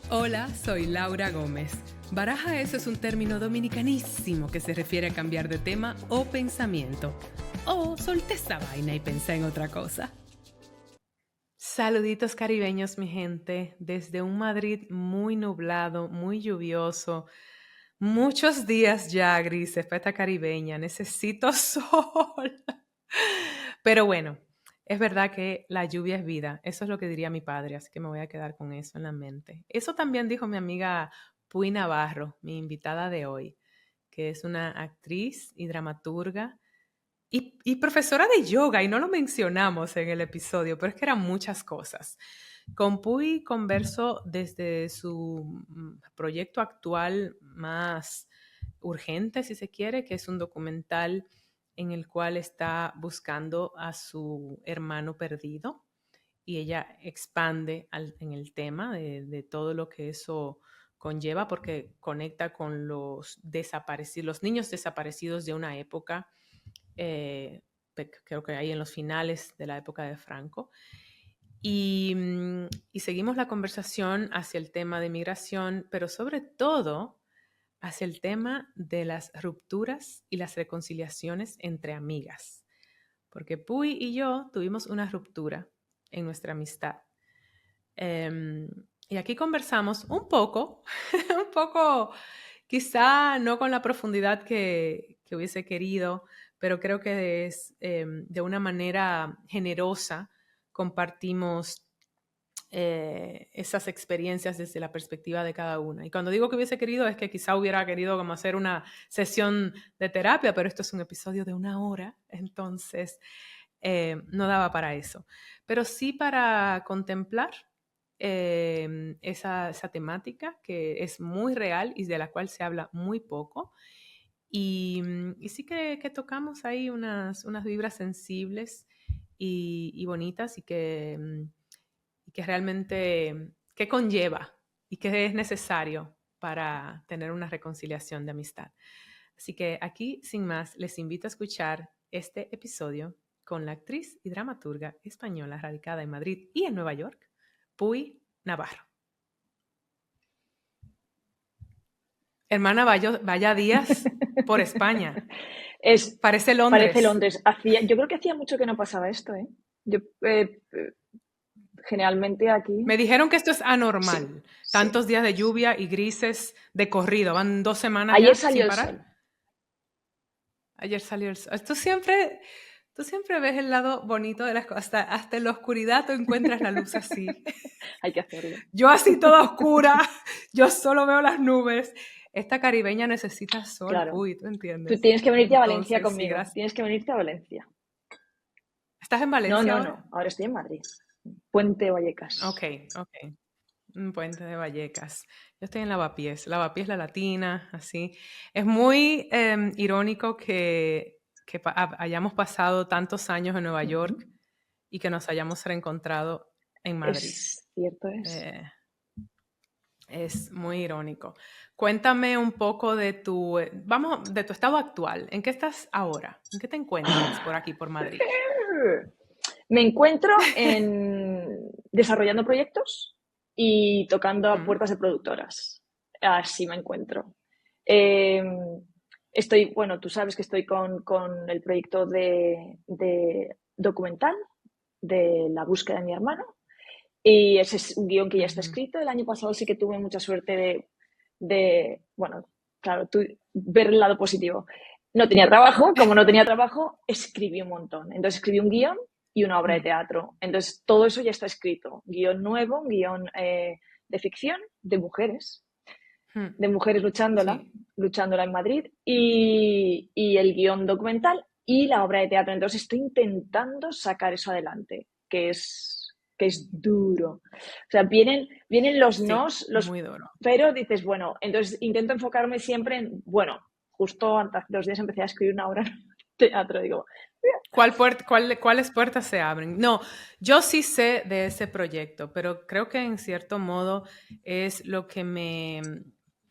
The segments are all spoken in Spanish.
Hola, soy Laura Gómez. Baraja eso es un término dominicanísimo que se refiere a cambiar de tema o pensamiento. O solté esta vaina y pensé en otra cosa. Saluditos caribeños, mi gente, desde un Madrid muy nublado, muy lluvioso. Muchos días ya grises para esta caribeña. Necesito sol. Pero bueno, es verdad que la lluvia es vida. Eso es lo que diría mi padre, así que me voy a quedar con eso en la mente. Eso también dijo mi amiga Puy Navarro, mi invitada de hoy, que es una actriz y dramaturga y profesora de yoga, y no lo mencionamos en el episodio, pero es que eran muchas cosas. Con Puy converso desde su proyecto actual más urgente, si se quiere, que es un documental en el cual está buscando a su hermano perdido y ella expande en el tema de todo lo que eso conlleva porque conecta con los desaparecidos, los niños desaparecidos de una época, eh, creo que ahí en los finales de la época de Franco. Y seguimos la conversación hacia el tema de migración, pero sobre todo hacia el tema de las rupturas y las reconciliaciones entre amigas. Porque Puy y yo tuvimos una ruptura en nuestra amistad. Y aquí conversamos un poco, un poco, quizá no con la profundidad que hubiese querido, pero creo que de una manera generosa compartimos esas experiencias desde la perspectiva de cada una. Y cuando digo que hubiese querido es que quizá hubiera querido como hacer una sesión de terapia, pero esto es un episodio de 1 hora, entonces no daba para eso. Pero sí para contemplar esa temática que es muy real y de la cual se habla muy poco. Y sí que tocamos ahí unas vibras sensibles y bonitas y que realmente, ¿qué conlleva y qué es necesario para tener una reconciliación de amistad? Así que aquí, sin más, les invito a escuchar este episodio con la actriz y dramaturga española radicada en Madrid y en Nueva York, Puy Navarro. Hermana, vaya días por España. Es, Parece parece Londres. Londres. Yo creo que hacía mucho que no pasaba esto, ¿eh? Yo, generalmente aquí, Me dijeron que esto es sí, anormal. sí. Tantos días de lluvia y grises de corrido. Van 2 semanas Ayer ya salió sin el parar. sol. Ayer salió el sol. Tú siempre ves el lado bonito de las cosas. Hasta en la oscuridad tú encuentras la luz así. Hay que hacerlo. Yo así toda oscura. Yo solo veo las nubes. Esta caribeña necesita sol, Claro. Puy, ¿tú Tú entiendes? tienes que venirte a Valencia Entonces, sí, conmigo. gracias. Tienes que venirte a Valencia. ¿Estás en No, Valencia no, ahora? no. Ahora estoy en Madrid. Puente Ok, Vallecas. ok. Un puente de Vallecas. Yo estoy en Lavapiés. Lavapiés La Latina, así. Es muy irónico que hayamos pasado tantos años en Nueva Ujú. York y que nos hayamos reencontrado en Madrid. Es cierto, es. Eh, es muy irónico. Cuéntame un poco de tu estado actual. ¿En qué estás ahora? ¿En qué te encuentras por aquí, por Madrid? Me encuentro desarrollando proyectos y tocando a Mm, puertas de productoras. Así me encuentro. Eh, bueno, tú sabes que estoy con el proyecto de documental de la búsqueda de mi hermano y ese es un guión que ya está ujú. escrito. El año pasado sí que tuve mucha suerte bueno, claro, ver el lado positivo. No tenía trabajo, como no tenía trabajo, escribí un montón. Entonces escribí un guión y una obra de Mm, teatro. Entonces todo eso ya está escrito. Guión nuevo, un guión de ficción mm. de mujeres Sí. luchándola en Madrid y el guión documental y la obra de teatro. Entonces estoy intentando sacar eso adelante, que es duro. O sea, vienen los Sí, nos, muy duro. pero dices, bueno, entonces intento enfocarme siempre en, bueno, justo antes de 2 días empecé a escribir una obra de teatro, digo, ¿Cuáles puertas se abren? No, yo sí sé de ese proyecto, pero creo que en cierto modo es lo que me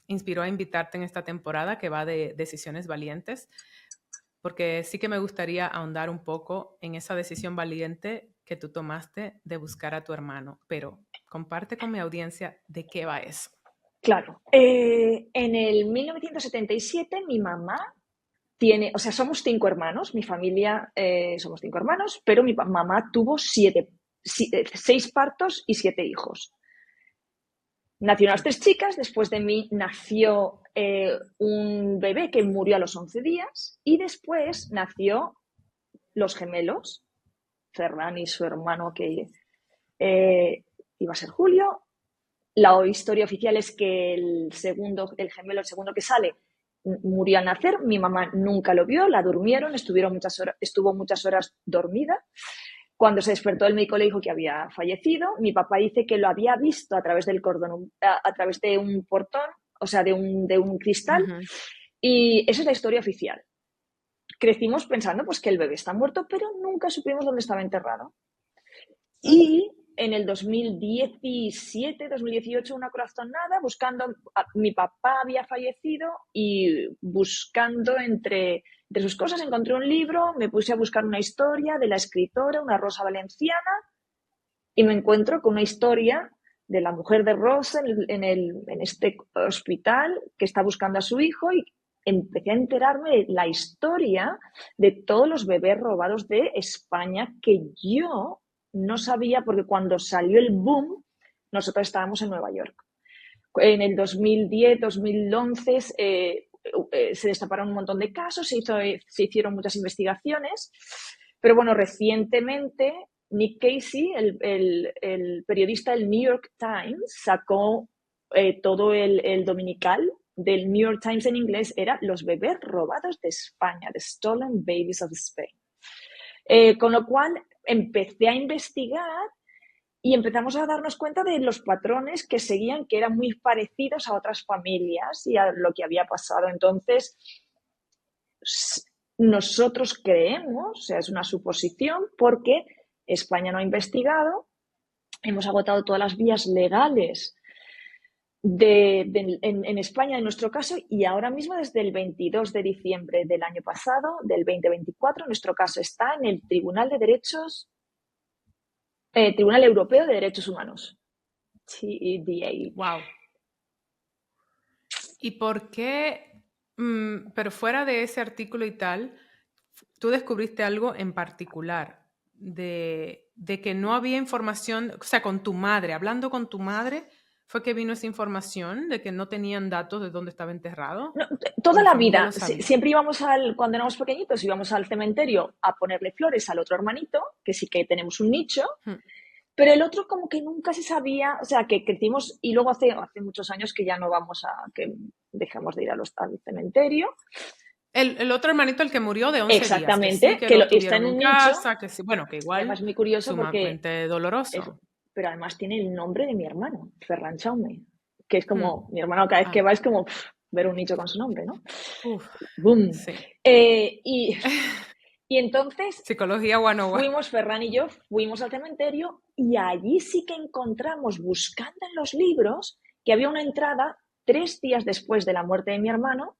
inspiró a invitarte en esta temporada que va de decisiones valientes, porque sí que me gustaría ahondar un poco en esa decisión valiente que tú tomaste de buscar a tu hermano, pero comparte con mi audiencia de qué va eso. Claro. En el 1977 mi mamá tiene, o sea, somos 5 hermanos, mi familia somos 5 hermanos, pero mi mamá tuvo 6 partos y 7 hijos. Nacieron las 3 chicas, después de mí nació un bebé que murió a los 11 días y después nació los gemelos, Ferran y su hermano que iba a ser Julio. La historia oficial es que el gemelo, el segundo que sale, murió al nacer. Mi mamá nunca lo vio, la durmieron, estuvo muchas horas dormida. Cuando se despertó, el médico le dijo que había fallecido. Mi papá dice que lo había visto a través del cordón, a través de un portón, o sea, de un cristal. Ujú. Y esa es la historia oficial. Crecimos pensando pues, que el bebé está muerto, pero nunca supimos dónde estaba enterrado. Y en el 2017, 2018, una corazonada, mi papá había fallecido y buscando entre sus cosas encontré un libro, me puse a buscar una historia de la escritora, una Rosa valenciana, y me encuentro con una historia de la mujer de Rosa en este hospital que está buscando a su hijo y empecé a enterarme de la historia de todos los bebés robados de España que yo no sabía porque cuando salió el boom nosotros estábamos en Nueva York. En el 2010, 2011 se destaparon un montón de casos, se hicieron muchas investigaciones, pero bueno, recientemente Nick Casey, el periodista del New York Times, sacó todo el dominical del New York Times en inglés, era Los bebés robados de España, The Stolen Babies of Spain. Con lo cual empecé a investigar y empezamos a darnos cuenta de los patrones que seguían, que eran muy parecidos a otras familias y a lo que había pasado. Entonces, nosotros creemos, o sea, es una suposición, porque España no ha investigado, hemos agotado todas las vías legales en España, en nuestro caso, y ahora mismo desde el 22 de diciembre del año pasado, del 2024, nuestro caso está en el Tribunal Europeo de Derechos Humanos, TEDA. Wow. ¿Y por qué? Pero fuera de ese artículo y tal, tú descubriste algo en particular de que no había información, o sea, con tu madre, hablando con tu madre, fue que vino esa información de que no tenían datos de dónde estaba enterrado. No, ¿O toda la la familia vida, lo sabía? siempre cuando éramos pequeñitos, íbamos al cementerio a ponerle flores al otro hermanito, que sí que tenemos un nicho, Hmm. pero el otro como que nunca se sabía, o sea, que crecimos y luego hace muchos años que ya no que dejamos de ir al cementerio. El otro hermanito, el que murió de 11 días, que sí, Exactamente, que que lo está tuvieron en en un nicho casa, que sí, bueno, que y además igual es muy curioso porque sumamente doloroso. pero además tiene el nombre de mi hermano, Ferran Jaume, que es Hmm. como, mi hermano cada vez que Ah, va es como ver un nicho con su nombre, ¿no? uf, ¡Boom! sí. Y entonces Psicología 101. Ferran y yo fuimos al cementerio y allí sí que encontramos, buscando en los libros, que había una entrada 3 días después de la muerte de mi hermano,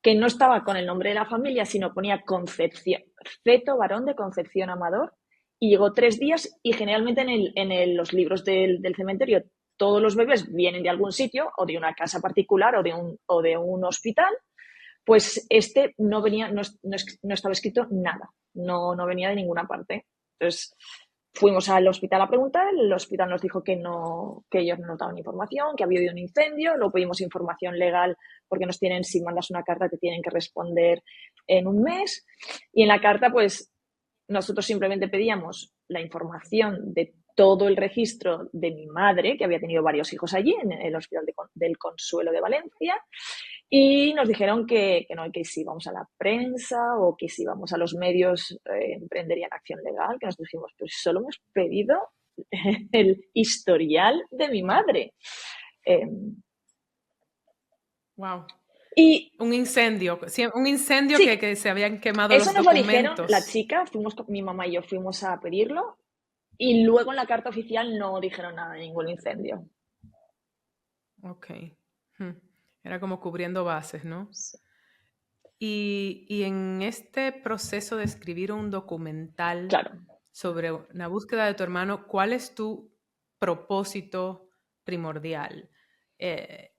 que no estaba con el nombre de la familia, sino ponía Concepción, feto varón de Concepción Amador, y llegó 3 días y generalmente los libros del cementerio todos los bebés vienen de algún sitio, o de una casa particular o de un hospital, pues este no venía, no estaba escrito nada, no venía de ninguna parte. Entonces fuimos al hospital a preguntar, el hospital nos dijo que ellos no nos daban información, que había habido un incendio, luego pedimos información legal porque nos tienen, si mandas una carta te tienen que responder en un mes, y en la carta pues nosotros simplemente pedíamos la información de todo el registro de mi madre, que había tenido varios hijos allí, en el Hospital del Consuelo de Valencia, y nos dijeron que no, que si íbamos a la prensa o que si íbamos a los medios emprenderían acción legal, que nos dijimos, pues solo hemos pedido el historial de mi Wow. madre. Wow. Y Un incendio sí, que se habían quemado eso los nos lo dijeron la documentos. chica, mi mamá y yo fuimos a pedirlo, y luego en la carta oficial no dijeron nada de ningún incendio. Ok. Hmm. Era como cubriendo bases, ¿no? Sí. Y en este proceso de escribir un documental, Claro. sobre una búsqueda de tu hermano, ¿cuál es tu propósito primordial?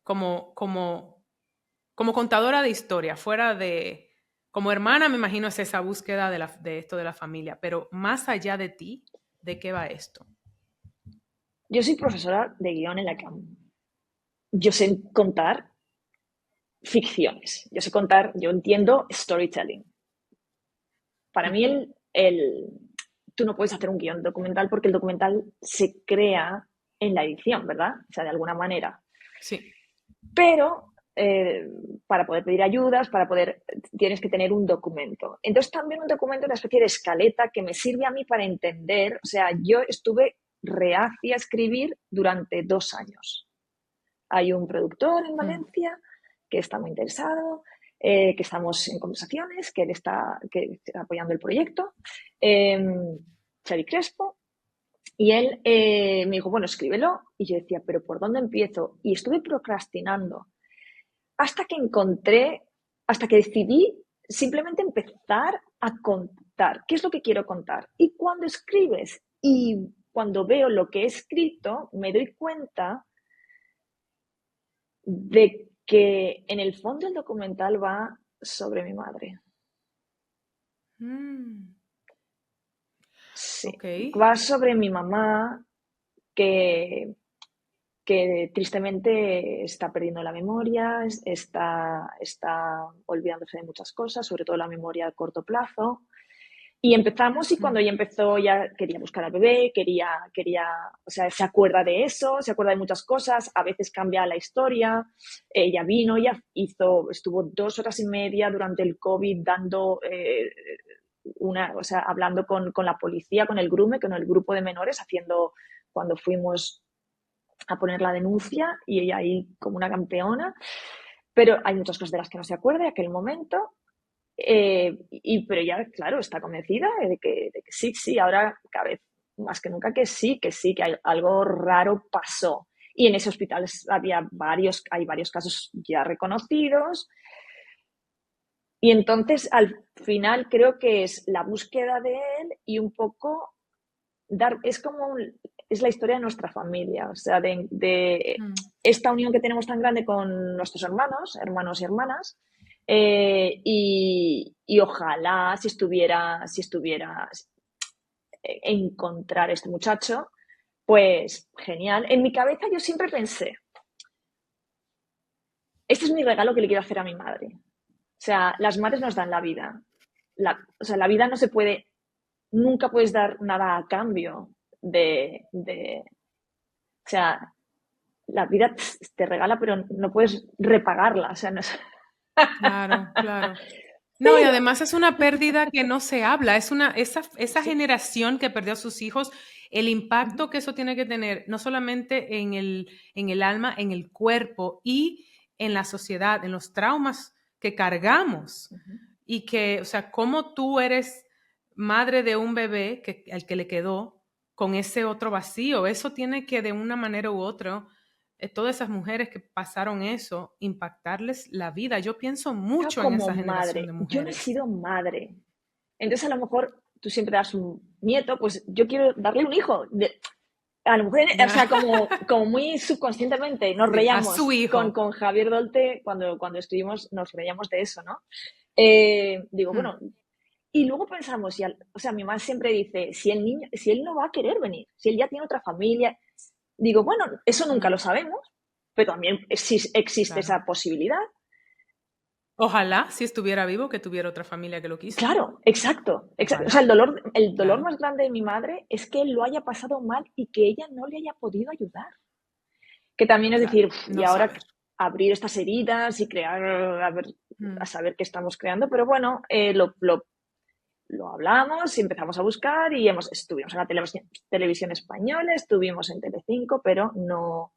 Como contadora de historia, fuera de, como hermana, me imagino es esa búsqueda de esto de la familia, pero más allá de ti, ¿de qué va esto? Yo soy profesora de guión en la CAM. Yo sé contar ficciones. Yo entiendo storytelling. Para mí, Ujú. tú no puedes hacer un guión documental porque el documental se crea en la edición, ¿verdad? O sea, de alguna manera. Sí. Pero para poder pedir ayudas, tienes que tener un documento. Entonces, también un documento, una especie de escaleta que me sirve a mí para entender. O sea, yo estuve reacia a escribir durante 2 años. Hay un productor en Mm. Valencia que está muy interesado, que estamos en conversaciones, que está apoyando el proyecto, Xavi Crespo, y él me dijo, bueno, escríbelo. Y yo decía, pero ¿por dónde empiezo? Y estuve procrastinando hasta que hasta que decidí simplemente empezar a contar. ¿Qué es lo que quiero contar? Y cuando escribes y cuando veo lo que he escrito, me doy cuenta de que en el fondo el documental va sobre mi madre. Mm. Sí, Ok. va sobre mi mamá que, que tristemente está perdiendo la memoria, está olvidándose de muchas cosas, sobre todo la memoria a corto plazo. Y empezamos y cuando Mm. ella empezó ya quería buscar al bebé, o sea, se acuerda de eso, se acuerda de muchas cosas, a veces cambia la historia. Ella vino, estuvo 2 horas y media durante el COVID dando o sea, hablando con la policía, con el GRUME, con el grupo de menores, cuando fuimos a poner la denuncia y ella ahí como una campeona. Pero hay muchas cosas de las que no se acuerda de aquel momento. Pero ella, claro, está convencida de que sí, sí, ahora cada vez más que nunca que sí, que algo raro pasó. Y en ese hospital hay varios casos ya reconocidos. Y entonces, al final, creo que es la búsqueda de él y un poco es la historia de nuestra familia, o sea, de Mm. esta unión que tenemos tan grande con nuestros hermanos y hermanas, y ojalá si estuviera encontrar este muchacho, pues genial. En mi cabeza yo siempre pensé, este es mi regalo que le quiero hacer a mi madre. O sea, las madres nos dan la vida. O sea, la vida no se puede, nunca puedes dar nada a cambio o sea, la vida te regala, pero no puedes repagarla. O sea, no es... Claro, claro. No, y Pero, además es una pérdida que no se habla, esa sí. generación que perdió a sus hijos, el Uh-huh, impacto que eso tiene que tener, no solamente en el alma, en el cuerpo y en la sociedad, en los traumas que cargamos. uh-huh. Y que, o sea, cómo tú eres madre de un bebé al que le quedó con ese otro vacío, eso tiene que de una manera u otra todas esas mujeres que pasaron eso, impactarles la vida. Yo pienso Claro, mucho en como esa generación de madre, yo no he mujeres. sido madre. Entonces, a lo mejor tú siempre das un nieto, pues yo quiero darle un hijo. A lo mejor, o sea, como muy subconscientemente nos Sí, a su reíamos con, hijo. con Javier Dolte cuando escribimos, nos reíamos de eso, ¿no? Digo, Hmm. bueno, y luego pensamos, o sea, mi mamá siempre dice, si él no va a querer venir, si él ya tiene otra familia, digo, bueno, eso nunca Mm, lo sabemos, pero también existe claro. esa posibilidad. Ojalá, si estuviera vivo, que tuviera otra familia que lo quiso. Claro, exacto, exacto. O sea, Ojalá, el dolor claro. más grande de mi madre es que él lo haya pasado mal y que ella no le haya podido ayudar. Que también es Claro, decir, y no ahora saber. abrir estas heridas y crear, a Mm, saber qué estamos creando, pero bueno, lo hablamos y empezamos a buscar y estuvimos en la televisión española, estuvimos en Telecinco, pero no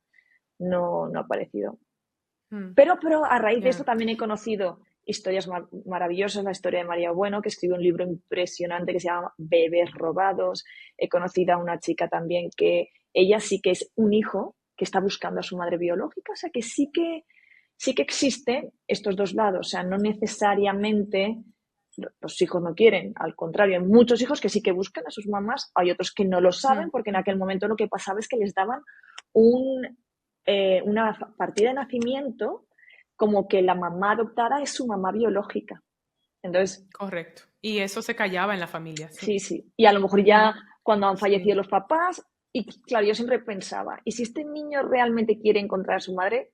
ha aparecido. mm, Pero a raíz de esto ya. también he conocido historias maravillosas, la historia de María Bueno, que escribió un libro impresionante que se llama Bebés robados. He conocido a una chica también que ella sí que es un hijo que está buscando a su madre biológica, o sea que sí que existen estos dos lados, o sea, no necesariamente los hijos no quieren, al contrario, hay muchos hijos que sí que buscan a sus mamás, hay otros que no lo saben Mm, porque en aquel momento lo que pasaba es que les daban una partida de nacimiento como que la mamá adoptada es su mamá biológica. Entonces, correcto. Y eso se callaba en la familia, sí. sí, sí. Y a lo mejor ya Ujú, cuando han fallecido sí, los papás, y claro, yo siempre pensaba, ¿y si este niño realmente quiere encontrar a su madre?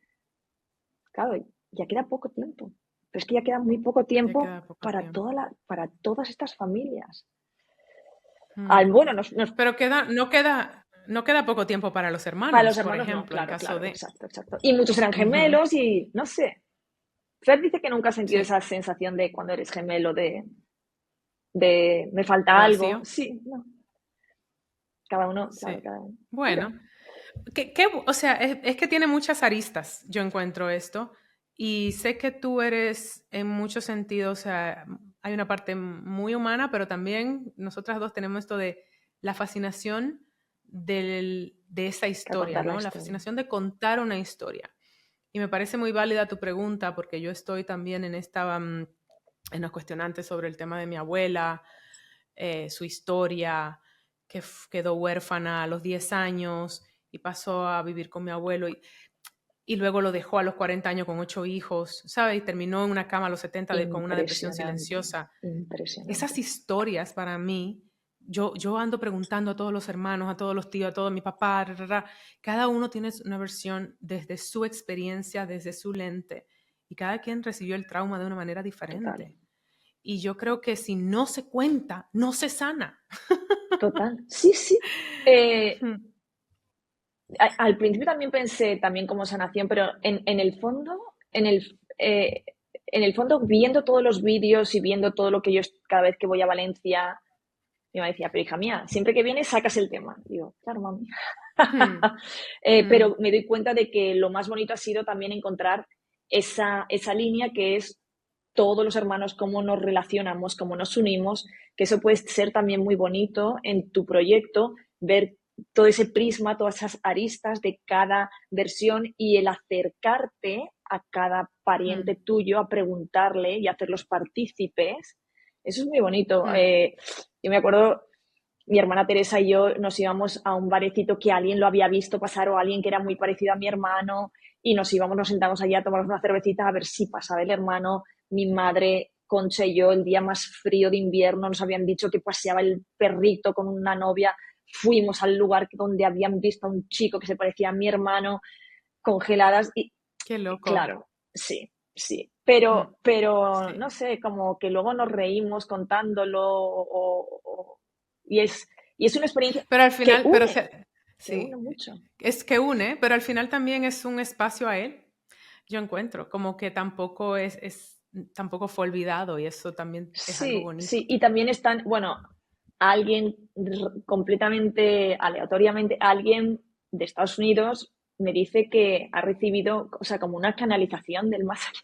Claro, ya queda poco tiempo. Pero es que ya queda muy poco ya tiempo queda poco tiempo. para todas estas familias. Mm. Bueno, Pero no queda poco tiempo para los para los hermanos, por hermanos no, ejemplo, en claro, caso claro, de... exacto, exacto. Y muchos eran Ujú, gemelos y no sé. Fer dice que nunca ha sentido sí, esa sensación de cuando eres gemelo de me falta de algo. vacío, Sí, no. Cada uno, claro, sí. cada uno. Pero, Bueno, o sea, es que tiene muchas aristas, yo encuentro esto, y sé que tú eres en muchos sentidos, o sea, hay una parte muy humana, pero también nosotras dos tenemos esto de la fascinación de esa que historia, contar la ¿no? La historia. fascinación de contar una historia. Y me parece muy válida tu pregunta, porque yo estoy también en los cuestionantes sobre el tema de mi abuela, su historia, que quedó huérfana a los 10 años y pasó a vivir con mi abuelo y luego lo dejó a los 40 años con 8 hijos, ¿sabes? Y terminó en una cama a los 70 con una depresión Impresionante, silenciosa. impresionante. Esas historias para mí, yo ando preguntando a todos los hermanos, a todos los tíos, a todo mi papá, cada uno tiene una versión desde su experiencia, desde su lente, y cada quien recibió el trauma de una manera Total, diferente. Y yo creo que si no se cuenta, no se sana. total. Sí, sí. Eh, Hmm. Al principio también pensé también como sanación, pero en el fondo, en el fondo, viendo todos los vídeos y viendo todo lo que yo cada vez que voy a Valencia, mi mamá decía, pero hija mía, siempre que vienes sacas el tema. Digo, claro, mami. Hmm. Hmm. Pero me doy cuenta de que lo más bonito ha sido también encontrar esa línea que es todos los hermanos, cómo nos relacionamos, cómo nos unimos, que eso puede ser también muy bonito en tu proyecto, ver todo ese prisma, todas esas aristas de cada versión y el acercarte a cada Hmm. pariente tuyo a preguntarle y hacerlos partícipes. Eso es muy bonito. Hmm. Yo me acuerdo, mi hermana Teresa y yo nos íbamos a un barecito que alguien lo había visto pasar o alguien que era muy parecido a mi hermano y nos íbamos, nos sentamos allá a tomarnos una cervecita a ver si pasaba el hermano. Mi madre, Concha y yo, el día más frío de invierno, nos habían dicho que paseaba el perrito con una novia. Fuimos al lugar donde habían visto a un chico que se parecía a mi hermano, congeladas y Qué loco. claro, sí, sí. Hmm. Pero no Sí. sé, como que luego nos reímos contándolo y es una experiencia Pero al final, que une sí, mucho. es que une, pero al final también es un espacio a él. Yo encuentro, como que tampoco fue olvidado y eso también es algo Sí, bonito. sí. Y también están, bueno, alguien completamente aleatoriamente, alguien de Estados Unidos me dice que ha recibido, o sea, como una canalización del más allá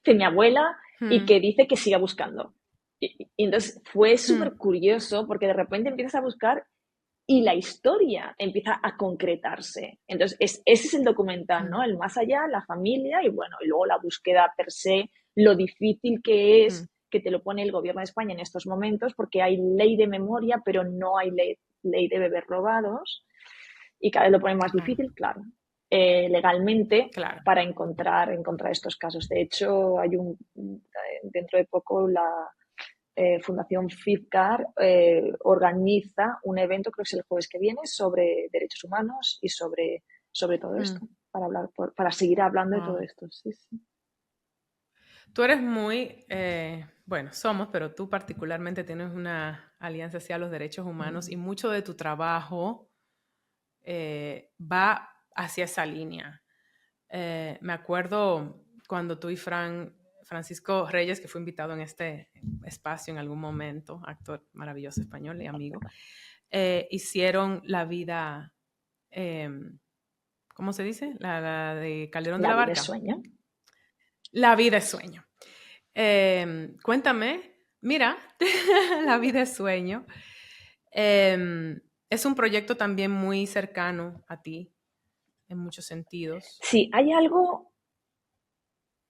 de mi abuela y Hmm. que dice que siga buscando. Y entonces fue Hmm. súper curioso porque de repente empiezas a buscar y la historia empieza a concretarse. Entonces, ese es el documental, ¿no? Hmm. El más allá, la familia y bueno, y luego la búsqueda per se, lo difícil que Hmm. es que te lo pone el gobierno de España en estos momentos, porque hay ley de memoria, pero no hay ley de bebés robados y cada vez lo pone más Claro, difícil, claro, legalmente claro. para encontrar estos casos. De hecho, dentro de poco Fundación FIFCAR organiza un evento, creo que es el jueves que viene, sobre derechos humanos y sobre todo Hmm. esto, para seguir hablando de todo Wow. esto. Sí, sí. Tú eres muy, bueno, somos, pero tú particularmente tienes una alianza hacia los derechos humanos Mm. y mucho de tu trabajo va hacia esa línea. Me acuerdo cuando tú y Francisco Reyes, que fue invitado en este espacio en algún momento, actor maravilloso español y amigo, hicieron la vida, eh, ¿cómo se dice? La de Calderón de La la vida es Barca. sueño. La vida es sueño. Cuéntame, mira, La vida es sueño. Es un proyecto también muy cercano a ti en muchos sentidos. Sí, hay algo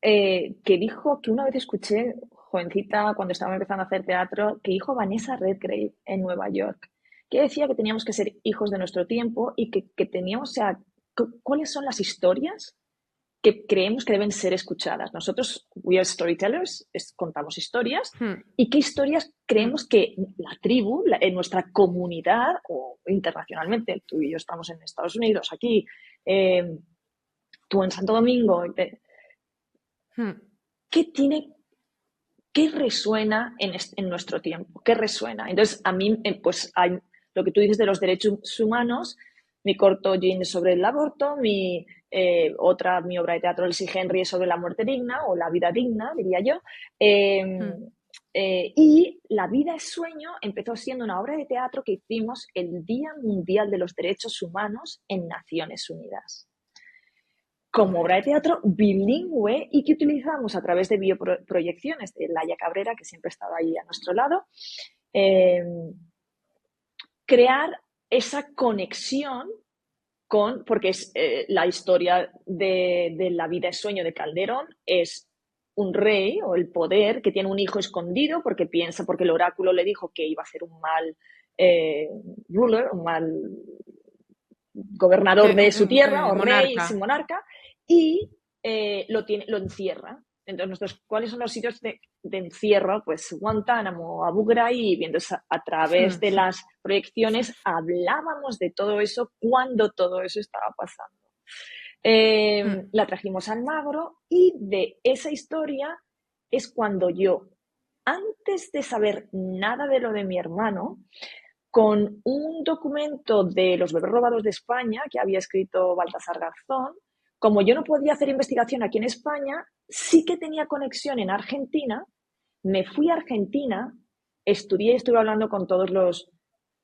que dijo, que una vez escuché, jovencita, cuando estaba empezando a hacer teatro, que dijo Vanessa Redgrave en Nueva York, que decía que teníamos que ser hijos de nuestro tiempo y que teníamos, o sea, ¿cuáles son las historias que creemos que deben ser escuchadas? Nosotros, we are storytellers, contamos historias, Hmm, y qué historias hmm, creemos que la tribu, en nuestra comunidad o internacionalmente, tú y yo estamos en Estados Unidos, aquí, tú en Santo Domingo, hmm. ¿qué tiene, qué resuena en nuestro tiempo? ¿Qué resuena? Entonces, a mí, pues hay lo que tú dices de los derechos humanos, mi corto Jean sobre el aborto, mi obra de teatro, Elsie Henry, es sobre la muerte digna o la vida digna, diría yo. Eh, Hmm. y La vida es sueño empezó siendo una obra de teatro que hicimos el Día Mundial de los Derechos Humanos en Naciones Unidas, como obra de Correcto. teatro bilingüe y que utilizamos a través de bioproyecciones de Laia Cabrera, que siempre estaba ahí a nuestro lado, eh, crear esa conexión porque es la historia de La vida es sueño de Calderón, es un rey o el poder que tiene un hijo escondido porque piensa, porque el oráculo le dijo que iba a ser un mal ruler, un mal gobernador de su tierra o rey, Monarca. monarca, y lo encierra. Entonces, ¿cuáles son los sitios de encierro? Pues Guantánamo, Abu Ghraib, y entonces a través de las proyecciones hablábamos de todo eso cuando todo eso estaba pasando. La trajimos al Magro y de esa historia es cuando yo, antes de saber nada de lo de mi hermano, con un documento de los bebés robados de España que había escrito Baltasar Garzón, como yo no podía hacer investigación aquí en España, sí que tenía conexión en Argentina, me fui a Argentina, estudié, estuve hablando con todos los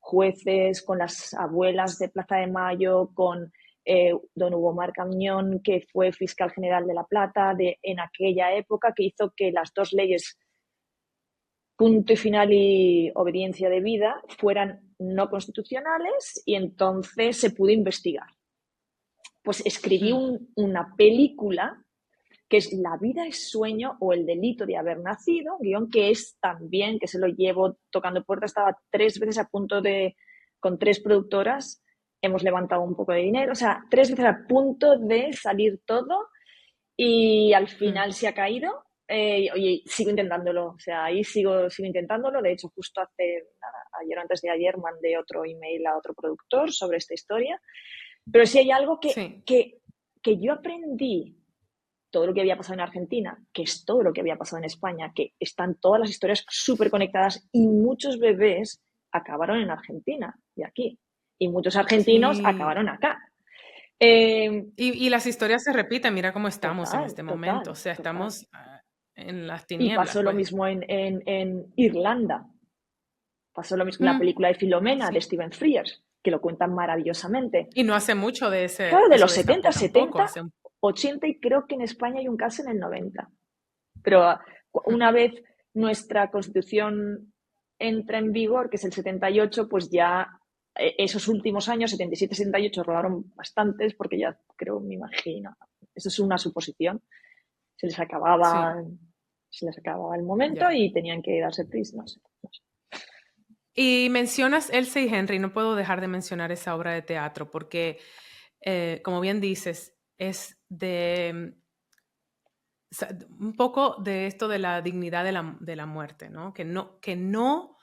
jueces, con las abuelas de Plaza de Mayo, con don Hugo Marcamión, que fue fiscal general de La Plata en aquella época, que hizo que las dos leyes punto y final y obediencia de vida fueran no constitucionales, y entonces se pudo investigar. Pues escribí una película que es La vida es sueño o el delito de haber nacido, un guión que es también, que se lo llevo tocando puertas, estaba 3 veces a punto de, con 3 productoras, hemos levantado un poco de dinero, o sea, 3 veces a punto de salir todo, y al final se ha caído. Oye, sigo intentándolo, o sea, ahí sigo intentándolo. De hecho, justo ayer o antes de ayer, mandé otro email a otro productor sobre esta historia. Pero sí hay algo Sí. que yo aprendí, todo lo que había pasado en Argentina, que es todo lo que había pasado en España, que están todas las historias súper conectadas, y muchos bebés acabaron en Argentina y aquí, y muchos argentinos Sí. acabaron acá. Eh, Y las historias se repiten, mira cómo estamos en total, este momento, o total, sea, total. estamos en las Y tinieblas, pasó lo pues. mismo en Irlanda. Pasó lo mismo en la Mm, película de Filomena de sí. Stephen Frears, que lo cuentan maravillosamente. Y no hace mucho de Claro, de eso los 70, destapó tampoco, 70, hace un... 80, y creo que en España hay un caso en el 90. Pero Mm, una vez nuestra Constitución entra en vigor, que es el 78, pues ya esos últimos años, 77, 78, rodaron bastantes, porque ya creo, me imagino, eso es una suposición, se les sí, acababa, se les acababa el momento ya. y tenían que darse prisa, no sé. No sé. Y mencionas Elsa y Henry, no puedo dejar de mencionar esa obra de teatro porque, como bien dices, es de un poco de esto de la dignidad de la muerte, ¿no? Que no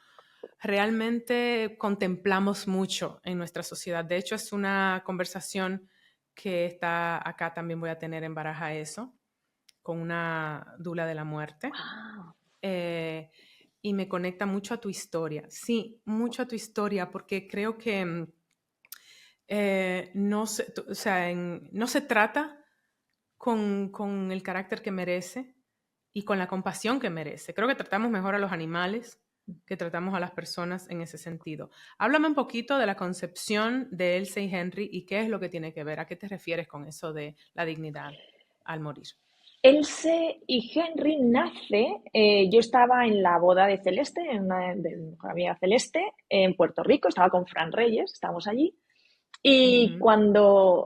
realmente contemplamos mucho en nuestra sociedad. De hecho, es una conversación que está acá, también voy a tener en Baraja eso, con una dula de la muerte. Wow. Eh, y me conecta mucho a tu historia. Sí, mucho a tu historia, porque creo que no se, o sea, no se trata con el carácter que merece y con la compasión que merece. Creo que tratamos mejor a los animales que tratamos a las personas en ese sentido. Háblame un poquito de la concepción de Elsa y Henry y qué es lo que tiene que ver. ¿A qué te refieres con eso de la dignidad al morir? Else y Henry nace, yo estaba en la boda de Celeste, de mi mejor amiga Celeste, en Puerto Rico, estaba con Fran Reyes, estábamos allí, y Ujú. cuando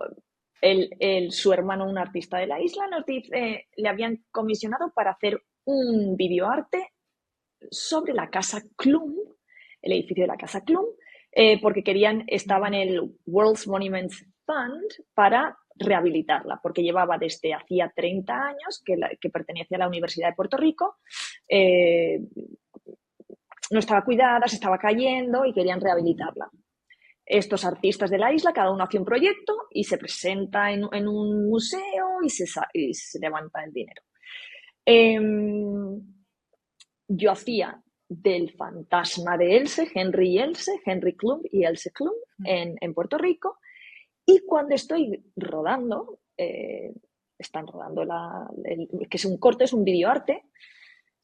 su hermano, un artista de la isla, nos dice, le habían comisionado para hacer un videoarte sobre la Casa Klum, el edificio de la Casa Klum, porque estaba en el World Monuments Fund para rehabilitarla, porque llevaba desde hacía 30 años que pertenecía a la Universidad de Puerto Rico, no estaba cuidada, se estaba cayendo y querían rehabilitarla. Estos artistas de la isla, cada uno hace un proyecto y se presenta en un museo y se levanta el dinero. Yo hacía del fantasma de Else, Henry Klum y Else Klum en Puerto Rico, y cuando estoy rodando, están rodando que es un corte, es un videoarte,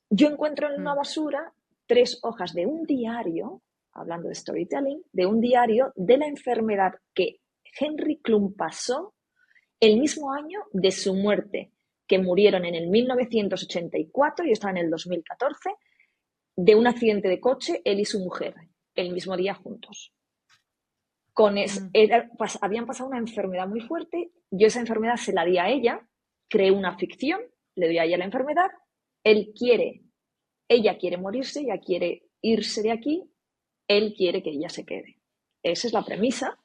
yo encuentro en una basura 3 hojas de un diario, hablando de storytelling, de un diario de la enfermedad que Henry Klum pasó el mismo año de su muerte, que murieron en el 1984 y estaba en el 2014, de un accidente de coche, él y su mujer, el mismo día juntos. Habían pasado una enfermedad muy fuerte, yo esa enfermedad se la di a ella, creé una ficción, le doy a ella la enfermedad, ella quiere morirse, ella quiere irse de aquí, él quiere que ella se quede. Esa es la premisa.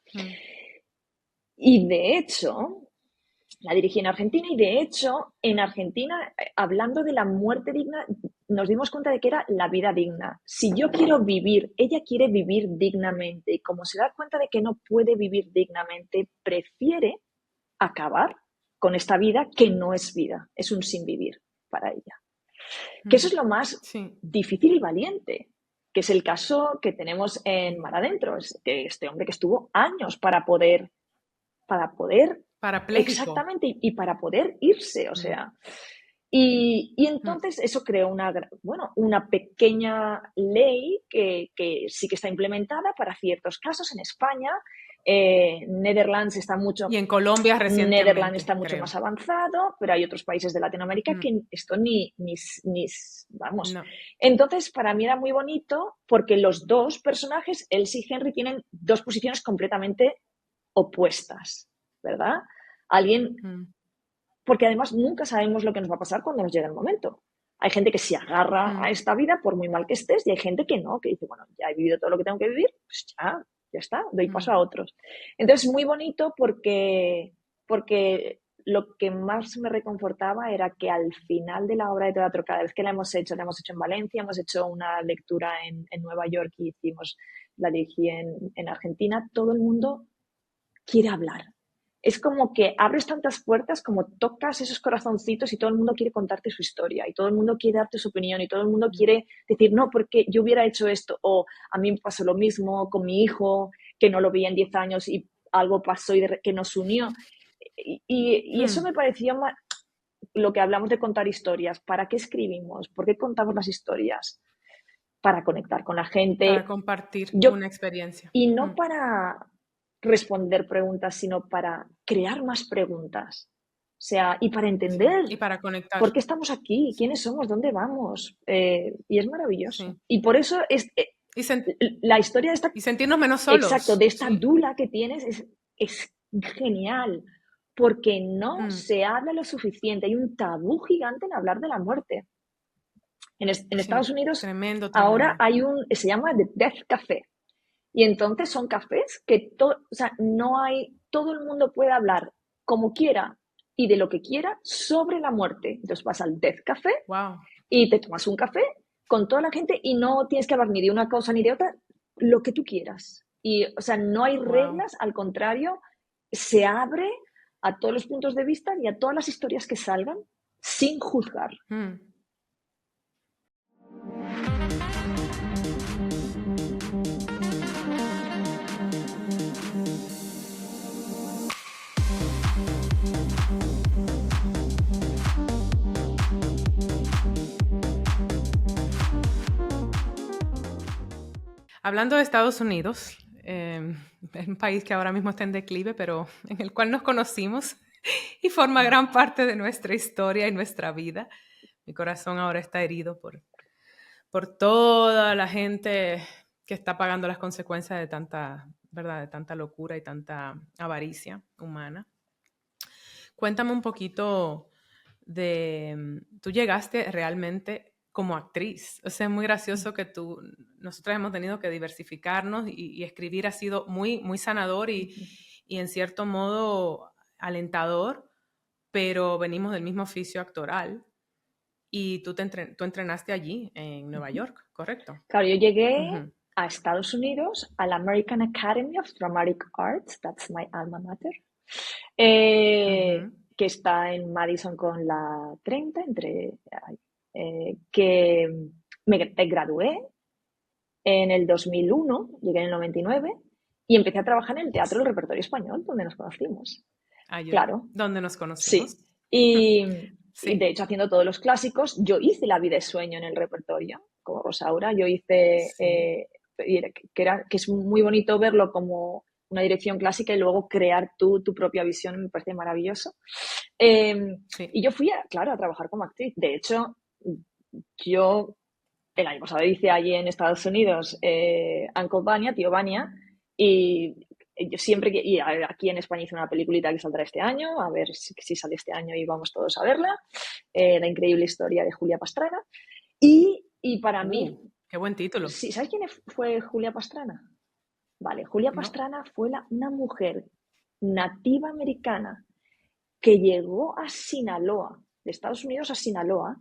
Y de hecho, la dirigí en Argentina y de hecho, en Argentina, hablando de la muerte digna, nos dimos cuenta de que era la vida digna. Si yo quiero vivir, ella quiere vivir dignamente y como se da cuenta de que no puede vivir dignamente, prefiere acabar con esta vida que no es vida, es un sin vivir para ella. Que eso es lo más difícil y valiente, que es el caso que tenemos en Mar Adentro, este hombre que estuvo años para poder Parapléjico. exactamente, y para poder irse, o sea. Y entonces eso creó una pequeña ley que sí que está implementada para ciertos casos en España. Netherlands está mucho... Y en Colombia recientemente, Netherlands está mucho más avanzado, pero hay otros países de Latinoamérica que esto vamos. No. Entonces, para mí era muy bonito porque los dos personajes, Elsie y Henry, tienen 2 posiciones completamente opuestas, ¿verdad? Porque además nunca sabemos lo que nos va a pasar cuando nos llegue el momento. Hay gente que se agarra a esta vida por muy mal que estés y hay gente que no, que dice, bueno, ya he vivido todo lo que tengo que vivir, pues ya está, doy paso a otros. Entonces, muy bonito porque lo que más me reconfortaba era que al final de la obra de teatro, cada vez que la hemos hecho en Valencia, hemos hecho una lectura en Nueva York y la dirigí en Argentina, todo el mundo quiere hablar. Es como que abres tantas puertas, como tocas esos corazoncitos y todo el mundo quiere contarte su historia y todo el mundo quiere darte su opinión y todo el mundo quiere decir, no, porque yo hubiera hecho esto o a mí me pasó lo mismo con mi hijo, que no lo veía en 10 años y algo pasó y que nos unió. Y eso me pareció lo que hablamos de contar historias. ¿Para qué escribimos? ¿Por qué contamos las historias? Para conectar con la gente. Para compartir una experiencia. Y no para responder preguntas, sino para crear más preguntas. O sea, y para entender y para conectar. por qué estamos aquí, quiénes somos, dónde vamos. Y es maravilloso. Y por eso la historia de esta... Y sentirnos menos solos. Exacto, de esta dula que tienes es genial, porque no se habla lo suficiente. Hay un tabú gigante en hablar de la muerte. En Estados Unidos tremendo. Ahora se llama The Death Café. Y entonces son cafés que todo el mundo puede hablar como quiera y de lo que quiera sobre la muerte. Entonces vas al Death Café y te tomas un café con toda la gente y no tienes que hablar ni de una cosa ni de otra, lo que tú quieras. Y, o sea, no hay reglas, al contrario, se abre a todos los puntos de vista y a todas las historias que salgan sin juzgar. Hablando de Estados Unidos, es un país que ahora mismo está en declive, pero en el cual nos conocimos y forma gran parte de nuestra historia y nuestra vida. Mi corazón ahora está herido por toda la gente que está pagando las consecuencias de tanta, ¿verdad? De tanta locura y tanta avaricia humana. Cuéntame un poquito tú llegaste realmente como actriz. O sea, es muy gracioso que nosotros hemos tenido que diversificarnos y escribir ha sido muy, muy sanador y en cierto modo alentador, pero venimos del mismo oficio actoral y tú entrenaste allí en Nueva York, ¿correcto? Claro, yo llegué a Estados Unidos, a la American Academy of Dramatic Arts, that's my alma mater, que está en Madison con la 30, que me gradué en el 2001, llegué en el 99 y empecé a trabajar en el Teatro del Repertorio Español, donde nos conocimos. Claro. ¿Dónde nos conocimos? Sí. Y de hecho, haciendo todos los clásicos, yo hice La vida de sueño en el repertorio, como Rosaura. Yo hice, que es muy bonito verlo como una dirección clásica y luego crear tu propia visión, me parece maravilloso. Y yo fui, a trabajar como actriz. De hecho, yo el año pasado hice allí en Estados Unidos Uncle Vanya, Tío Vanya, y yo siempre, y aquí en España hice una peliculita que saldrá este año, a ver si sale este año y vamos todos a verla, La increíble historia de Julia Pastrana. Y para mí... ¡Qué buen título! Sí, ¿sabes quién fue Julia Pastrana? Vale, Julia Pastrana fue una mujer nativa americana que llegó a Sinaloa, de Estados Unidos a Sinaloa.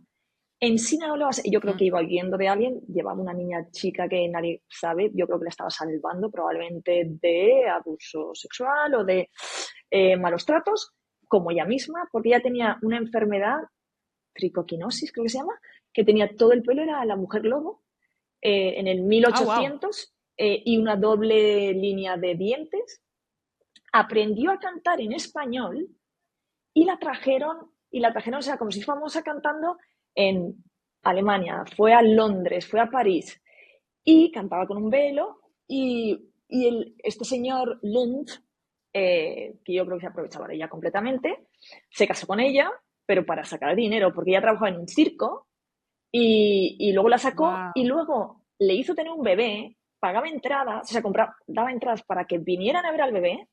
En Sinaloa, yo creo que iba huyendo de alguien, llevaba una niña chica que nadie sabe, yo creo que la estaba salvando probablemente de abuso sexual o de malos tratos, como ella misma, porque ella tenía una enfermedad, tricoquinosis creo que se llama, que tenía todo el pelo, era la mujer lobo, en el 1800, y una doble línea de dientes. Aprendió a cantar en español y la trajeron, o sea, como si fuera famosa cantando en Alemania, fue a Londres, fue a París y cantaba con un velo y este señor Lund, que yo creo que se aprovechaba de ella completamente, se casó con ella, pero para sacar dinero, porque ella trabajaba en un circo y luego la sacó y luego le hizo tener un bebé, pagaba entradas, o sea, daba entradas para que vinieran a ver al bebé.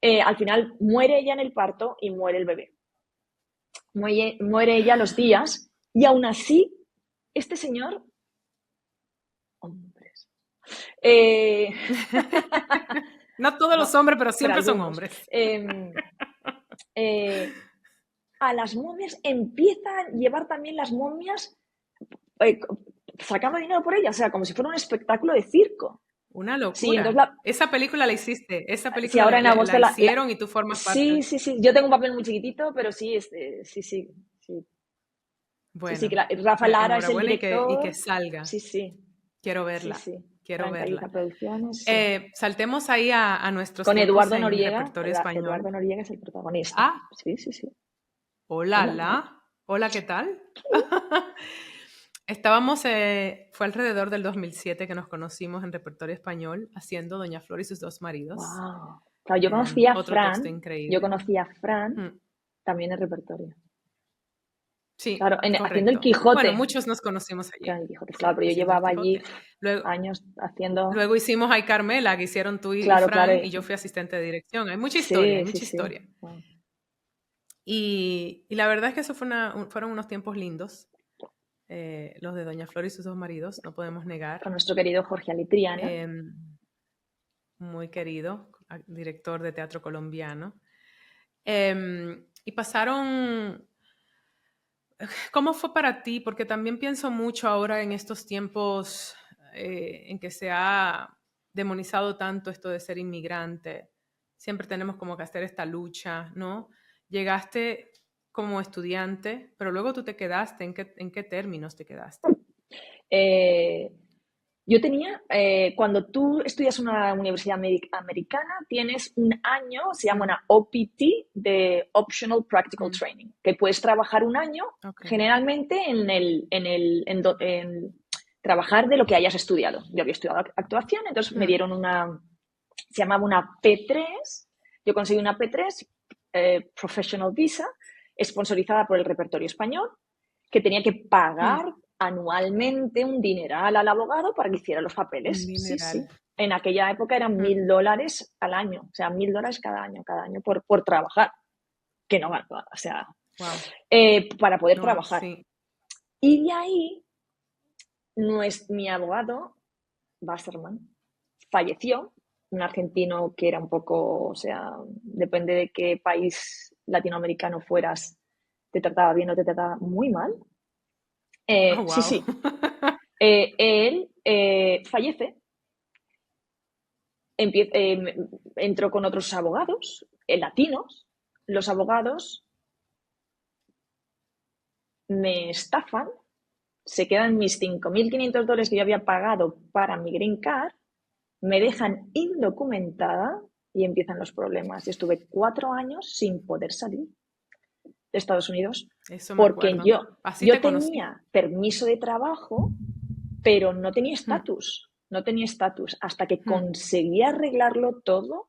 Al final muere ella en el parto y muere el bebé. Muere ella a los días y aún así este señor... Hombres. No todos los hombres, pero siempre son hombres. A las momias empieza a llevar también las momias sacando dinero por ellas, o sea, como si fuera un espectáculo de circo. Una locura. Sí, entonces esa película la hiciste, esa película sí, ahora en agosto la hicieron y tú formas parte. Sí. Yo tengo un papel muy chiquitito, pero sí. Bueno, sí, Rafa Lara es el director. Y que salga. Sí. Quiero verla. Quiero verla. Producciones, saltemos ahí a nuestros con tiempos Eduardo en Noriega. repertorio español. Eduardo Noriega es el protagonista. Sí. Hola, ¿qué tal? Estábamos, fue alrededor del 2007 que nos conocimos en repertorio español haciendo Doña Flor y sus dos maridos. Wow. Claro, yo conocí a otro Fran. texto increíble. Yo conocí a Fran también en repertorio. Sí, claro, haciendo el Quijote. Bueno, muchos nos conocimos allí. Claro, el Quijote, claro, pero yo llevaba allí años haciendo... Luego hicimos Ay Carmela, que hicieron tú y Fran, y yo fui asistente de dirección. Hay mucha historia, historia. Wow. Y la verdad es que eso fueron unos tiempos lindos. Los de Doña Flor y sus dos maridos, no podemos negar. Con nuestro querido Jorge Alitriana. Muy querido, director de teatro colombiano. Y pasaron... ¿Cómo fue para ti? Porque también pienso mucho ahora en estos tiempos en que se ha demonizado tanto esto de ser inmigrante. Siempre tenemos como que hacer esta lucha, ¿no? Llegaste como estudiante, pero luego tú te quedaste. ¿En qué términos te quedaste? Yo tenía, cuando tú estudias en una universidad americana, tienes un año, se llama una OPT, de Optional Practical Training, que puedes trabajar un año, generalmente en trabajar de lo que hayas estudiado. Yo había estudiado actuación, entonces me dieron se llamaba una P3, yo conseguí una P3, Professional Visa, sponsorizada por el Repertorio Español, que tenía que pagar anualmente un dineral al abogado para que hiciera los papeles. Sí. En aquella época eran $1,000 al año, o sea, $1,000 cada año por trabajar, que no, o sea, Wow. para poder Wow, trabajar. sí. Y de ahí, mi abogado, Wasserman, falleció, un argentino que era un poco, o sea, depende de qué país latinoamericano fueras, te trataba bien o te trataba muy mal. Oh, Sí, wow. sí. Él fallece, entró con otros abogados latinos. Los abogados me estafan, se quedan mis $5.500 que yo había pagado para mi green card, me dejan indocumentada y empiezan los problemas. Y estuve 4 años sin poder salir de Estados Unidos Eso me porque acuerdo. Así yo te conocí. tenía permiso de trabajo, pero no tenía Hmm, estatus. No tenía estatus hasta que hmm, conseguí arreglarlo todo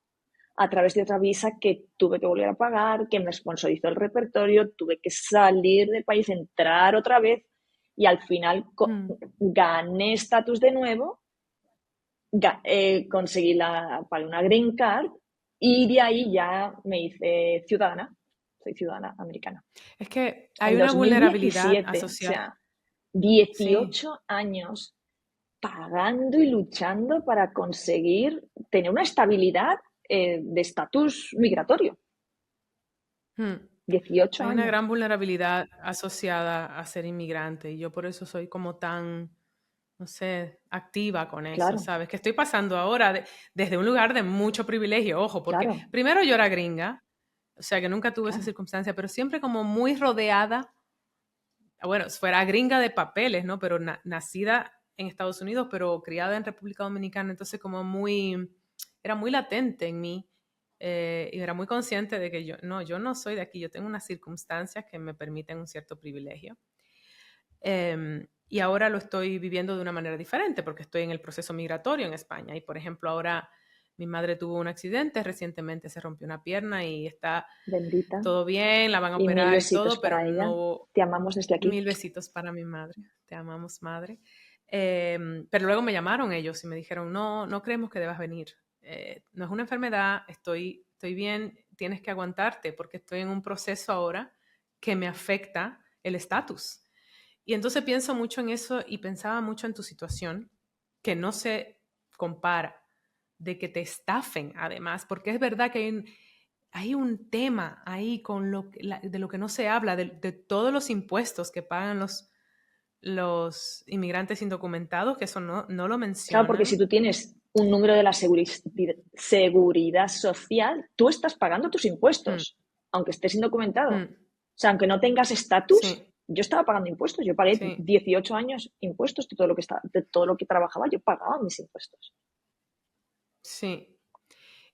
a través de otra visa que tuve que volver a pagar, que me sponsorizó el repertorio, tuve que salir del país, entrar otra vez y al final hmm. gané estatus de nuevo, conseguí para una green card y de ahí ya me hice ciudadana, soy ciudadana americana. Es que hay En una vulnerabilidad 2017, o asociada. sea, Sí. 18 años pagando y luchando para conseguir tener una estabilidad de estatus migratorio. Hmm. 18 Hay una años. gran vulnerabilidad asociada a ser inmigrante y yo por eso soy como tan, no sé, activa con eso, Claro, ¿sabes? Que estoy pasando ahora desde un lugar de mucho privilegio, ojo, porque claro, primero yo era gringa, o sea que nunca tuve esa claro. circunstancia, pero siempre como muy rodeada, bueno, fuera gringa de papeles, ¿no? Pero nacida en Estados Unidos, pero criada en República Dominicana, entonces como muy, era muy latente en mí y era muy consciente de que yo no soy de aquí, yo tengo unas circunstancias que me permiten un cierto privilegio. Y ahora lo estoy viviendo de una manera diferente porque estoy en el proceso migratorio en España y, por ejemplo, ahora mi madre tuvo un accidente, recientemente se rompió una pierna y está Bendita. todo bien, la van a Y mil operar y besitos todo, pero para ella. no. Te amamos desde aquí. Mil besitos para mi madre, te amamos, madre. Pero luego me llamaron ellos y me dijeron, no, no creemos que debas venir. No es una enfermedad, estoy bien, tienes que aguantarte porque estoy en un proceso ahora que me afecta el estatus. Y entonces pienso mucho en eso y pensaba mucho en tu situación, que no se compara, de que te estafen además, porque es verdad que hay un tema ahí con de lo que no se habla, de todos los impuestos que pagan los inmigrantes indocumentados, que eso no lo Claro, porque si mencionan. tú tienes un número de la seguridad social, tú estás pagando tus Hmm, impuestos, aunque estés indocumentado. hmm, O sea, aunque no tengas estatus, sí, yo estaba pagando impuestos. Yo pagué sí, 18 años impuestos de todo lo que trabajaba, yo pagaba mis impuestos. sí.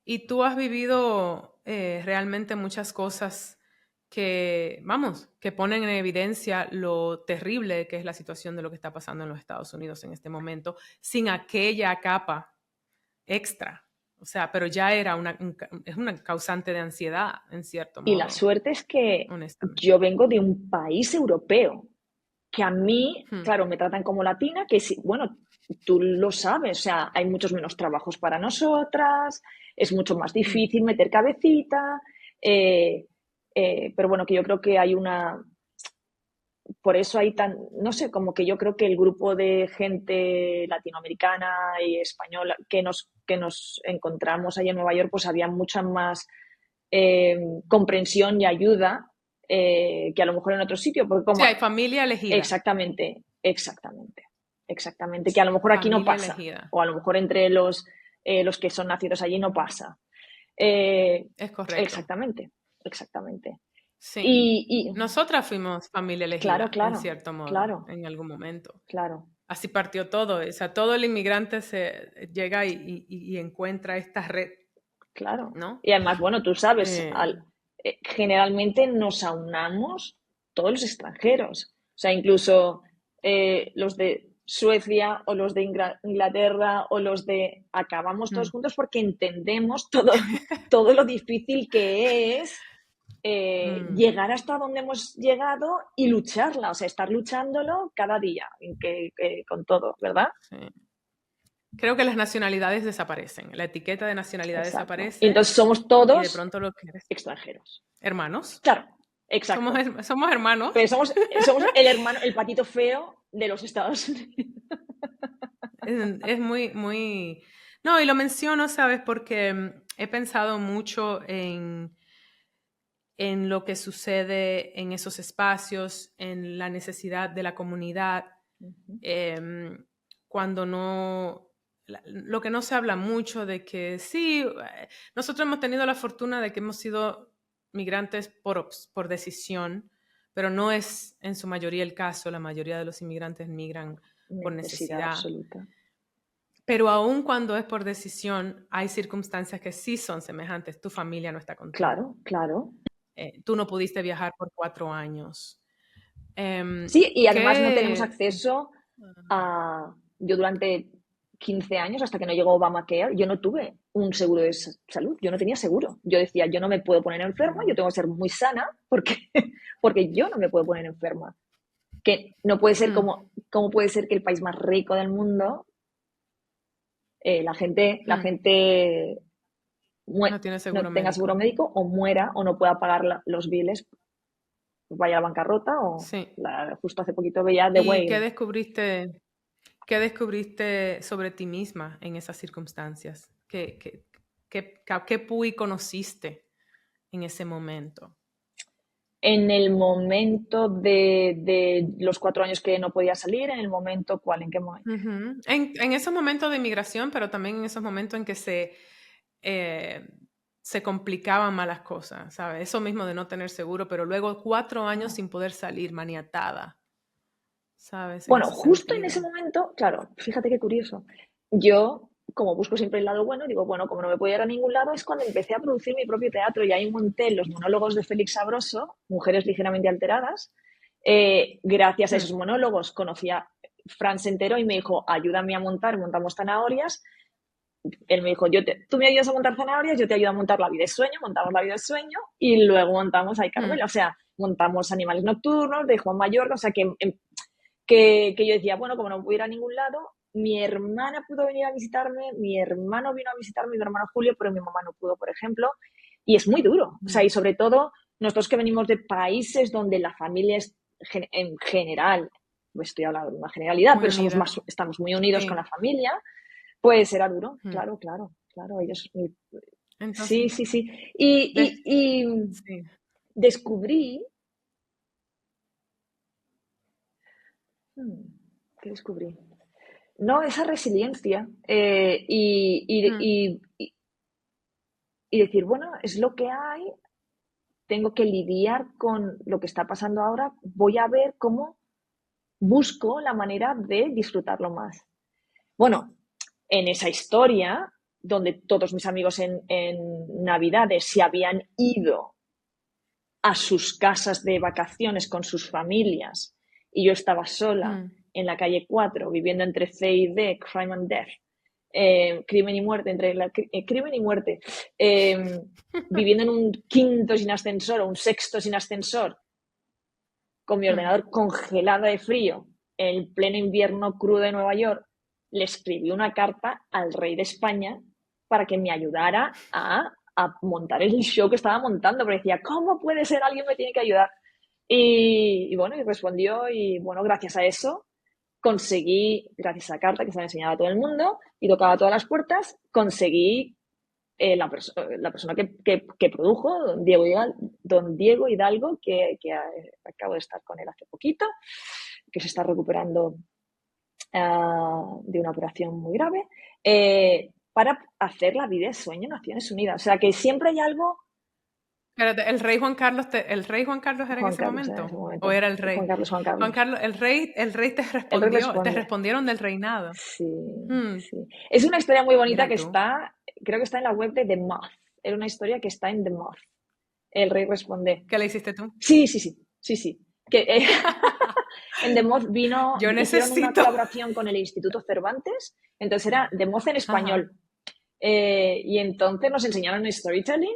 Y tú has vivido realmente muchas cosas que, vamos, que ponen en evidencia lo terrible que es la situación de lo que está pasando en los Estados Unidos en este momento, sin aquella capa extra. O sea, pero ya era es una causante de ansiedad, en cierto Y la modo, suerte es que honestamente. yo vengo de un país europeo, que a mí, Hmm, claro, me tratan como latina, que sí, bueno, tú lo sabes, o sea, hay muchos menos trabajos para nosotras, es mucho más hmm. difícil meter cabecita, eh, pero bueno, que yo creo que hay por eso hay no sé, como que yo creo que el grupo de gente latinoamericana y española que nos encontramos ahí en Nueva York, pues había mucha más comprensión y ayuda que a lo mejor en otro sitio, porque Sí, como hay familia elegida, exactamente, exactamente, exactamente, que a lo mejor aquí no familia pasa, elegida, o a lo mejor entre los que son nacidos allí no pasa. Eh, es correcto. exactamente, exactamente. Sí. Y Nosotras fuimos familia claro, elegida, en claro, cierto modo, claro, en algún momento. claro, Así partió todo. O sea, todo el inmigrante se llega y encuentra esta red, claro. ¿no? Y además, bueno, tú sabes, Eh, generalmente nos aunamos todos los extranjeros. O sea, incluso los de Suecia o los de Inglaterra o los de... Acabamos todos mm, juntos porque entendemos todo lo difícil que es mm, llegar hasta donde hemos llegado y lucharla, o sea, estar luchándolo cada día, con todo, ¿verdad? sí. Creo que las nacionalidades desaparecen. La etiqueta de nacionalidad Exacto. Y desaparece entonces somos y de todos pronto lo que eres. extranjeros. Hermanos. Claro, Exacto. Somos hermanos. Pero somos el hermano, el patito feo de los Estados Unidos. Es muy, muy... No, y lo menciono, ¿sabes? Porque he pensado mucho en lo que sucede en esos espacios, en la necesidad de la comunidad, cuando no... Lo que no se habla mucho de que sí, nosotros hemos tenido la fortuna de que hemos sido migrantes por decisión, pero no es en su mayoría el caso. La mayoría de los inmigrantes migran por Necesidad necesidad. absoluta. Pero aun cuando es por decisión, hay circunstancias que sí son semejantes. Tu familia no está contigo. Claro, claro. Tú no pudiste viajar por 4 años. Sí, y además no tenemos ¿Qué? acceso a... Yo durante 15 años, hasta que no llegó Obamacare, yo no tuve un seguro de salud, yo no tenía seguro. Yo decía, yo no me puedo poner enferma, yo tengo que ser muy sana porque, porque yo no me puedo poner enferma. Que no puede ser como puede ser que el país más rico del mundo, la gente No tiene seguro no tenga seguro médico. médico o muera o no pueda pagar los biles, vaya a la bancarrota o Sí. justo hace poquito veía The ¿Y Whale. qué descubriste sobre ti misma en esas circunstancias? ¿Qué Puy conociste en ese momento? En el momento de los 4 años que no podía salir, en el momento, ¿cuál? ¿En qué momento? En esos momentos de migración, pero también en esos momentos en que se complicaban más las cosas, ¿sabes? Eso mismo de no tener seguro, pero luego 4 años sin poder salir, maniatada, ¿sabes? En Bueno, ese justo en ese sentido. momento, claro, fíjate qué curioso. Yo, como busco siempre el lado bueno, digo, bueno, como no me puedo ir a ningún lado, es cuando empecé a producir mi propio teatro y ahí monté los monólogos de Félix Sabroso, Mujeres ligeramente alteradas. Gracias a esos monólogos conocí a Fran Sentero y me dijo, ayúdame a montar, montamos zanahorias. Él me dijo, tú me ayudas a montar zanahorias, yo te ayudo a montar La vida es sueño, montamos La vida es sueño y luego montamos Ay Carmela, o sea, montamos Animales nocturnos de Juan Mayorga, o sea que yo decía, bueno, como no puedo ir a ningún lado, mi hermana pudo venir a visitarme, mi hermano vino a visitarme, mi hermano Julio, pero mi mamá no pudo, por ejemplo, y es muy duro, o sea, y sobre todo nosotros que venimos de países donde la familia es en general, pues estoy hablando de una generalidad, Muy pero unida. estamos muy unidos con Sí. la familia, pues era duro, claro, ellos, sí, Entonces, sí, sí, y sí. descubrí, ¿qué descubrí? No, esa resiliencia y decir, bueno, es lo que hay, tengo que lidiar con lo que está pasando ahora, voy a ver cómo busco la manera de disfrutarlo más. Bueno, en esa historia, donde todos mis amigos en Navidades se habían ido a sus casas de vacaciones con sus familias y yo estaba sola en la calle 4 viviendo entre C y D, Crime and Death, crimen y muerte, crimen y muerte, viviendo en un quinto sin ascensor o un sexto sin ascensor, con mi ordenador congelado de frío, en pleno invierno crudo de Nueva York, le escribí una carta al rey de España para que me ayudara a montar el show que estaba montando, porque decía, ¿cómo puede ser? Alguien me tiene que ayudar. Y bueno, y respondió y bueno, gracias a eso conseguí, gracias a la carta que se la enseñaba a todo el mundo y tocaba todas las puertas, conseguí la persona que produjo, don Diego Hidalgo, que acabo de estar con él hace poquito, que se está recuperando de una operación muy grave, para hacer La vida es sueño en Naciones Unidas. O sea, que siempre hay algo... Espérate, ¿el rey Juan Carlos era en Juan ese Carlos era en momento? ese ¿O momento. era el rey? Juan Carlos. El rey te El rey te responde. respondieron del reinado. Sí, sí. Es una historia muy bonita Mira que tú. creo que está en la web de The Moth. Era una historia que está en The Moth. El rey responde. ¿Qué le hiciste tú? Sí, sí, sí, sí, sí. Que, en The Moth Yo hicieron una necesito. colaboración con el Instituto Cervantes, entonces era The Moth en Ajá. español. Y entonces nos enseñaron storytelling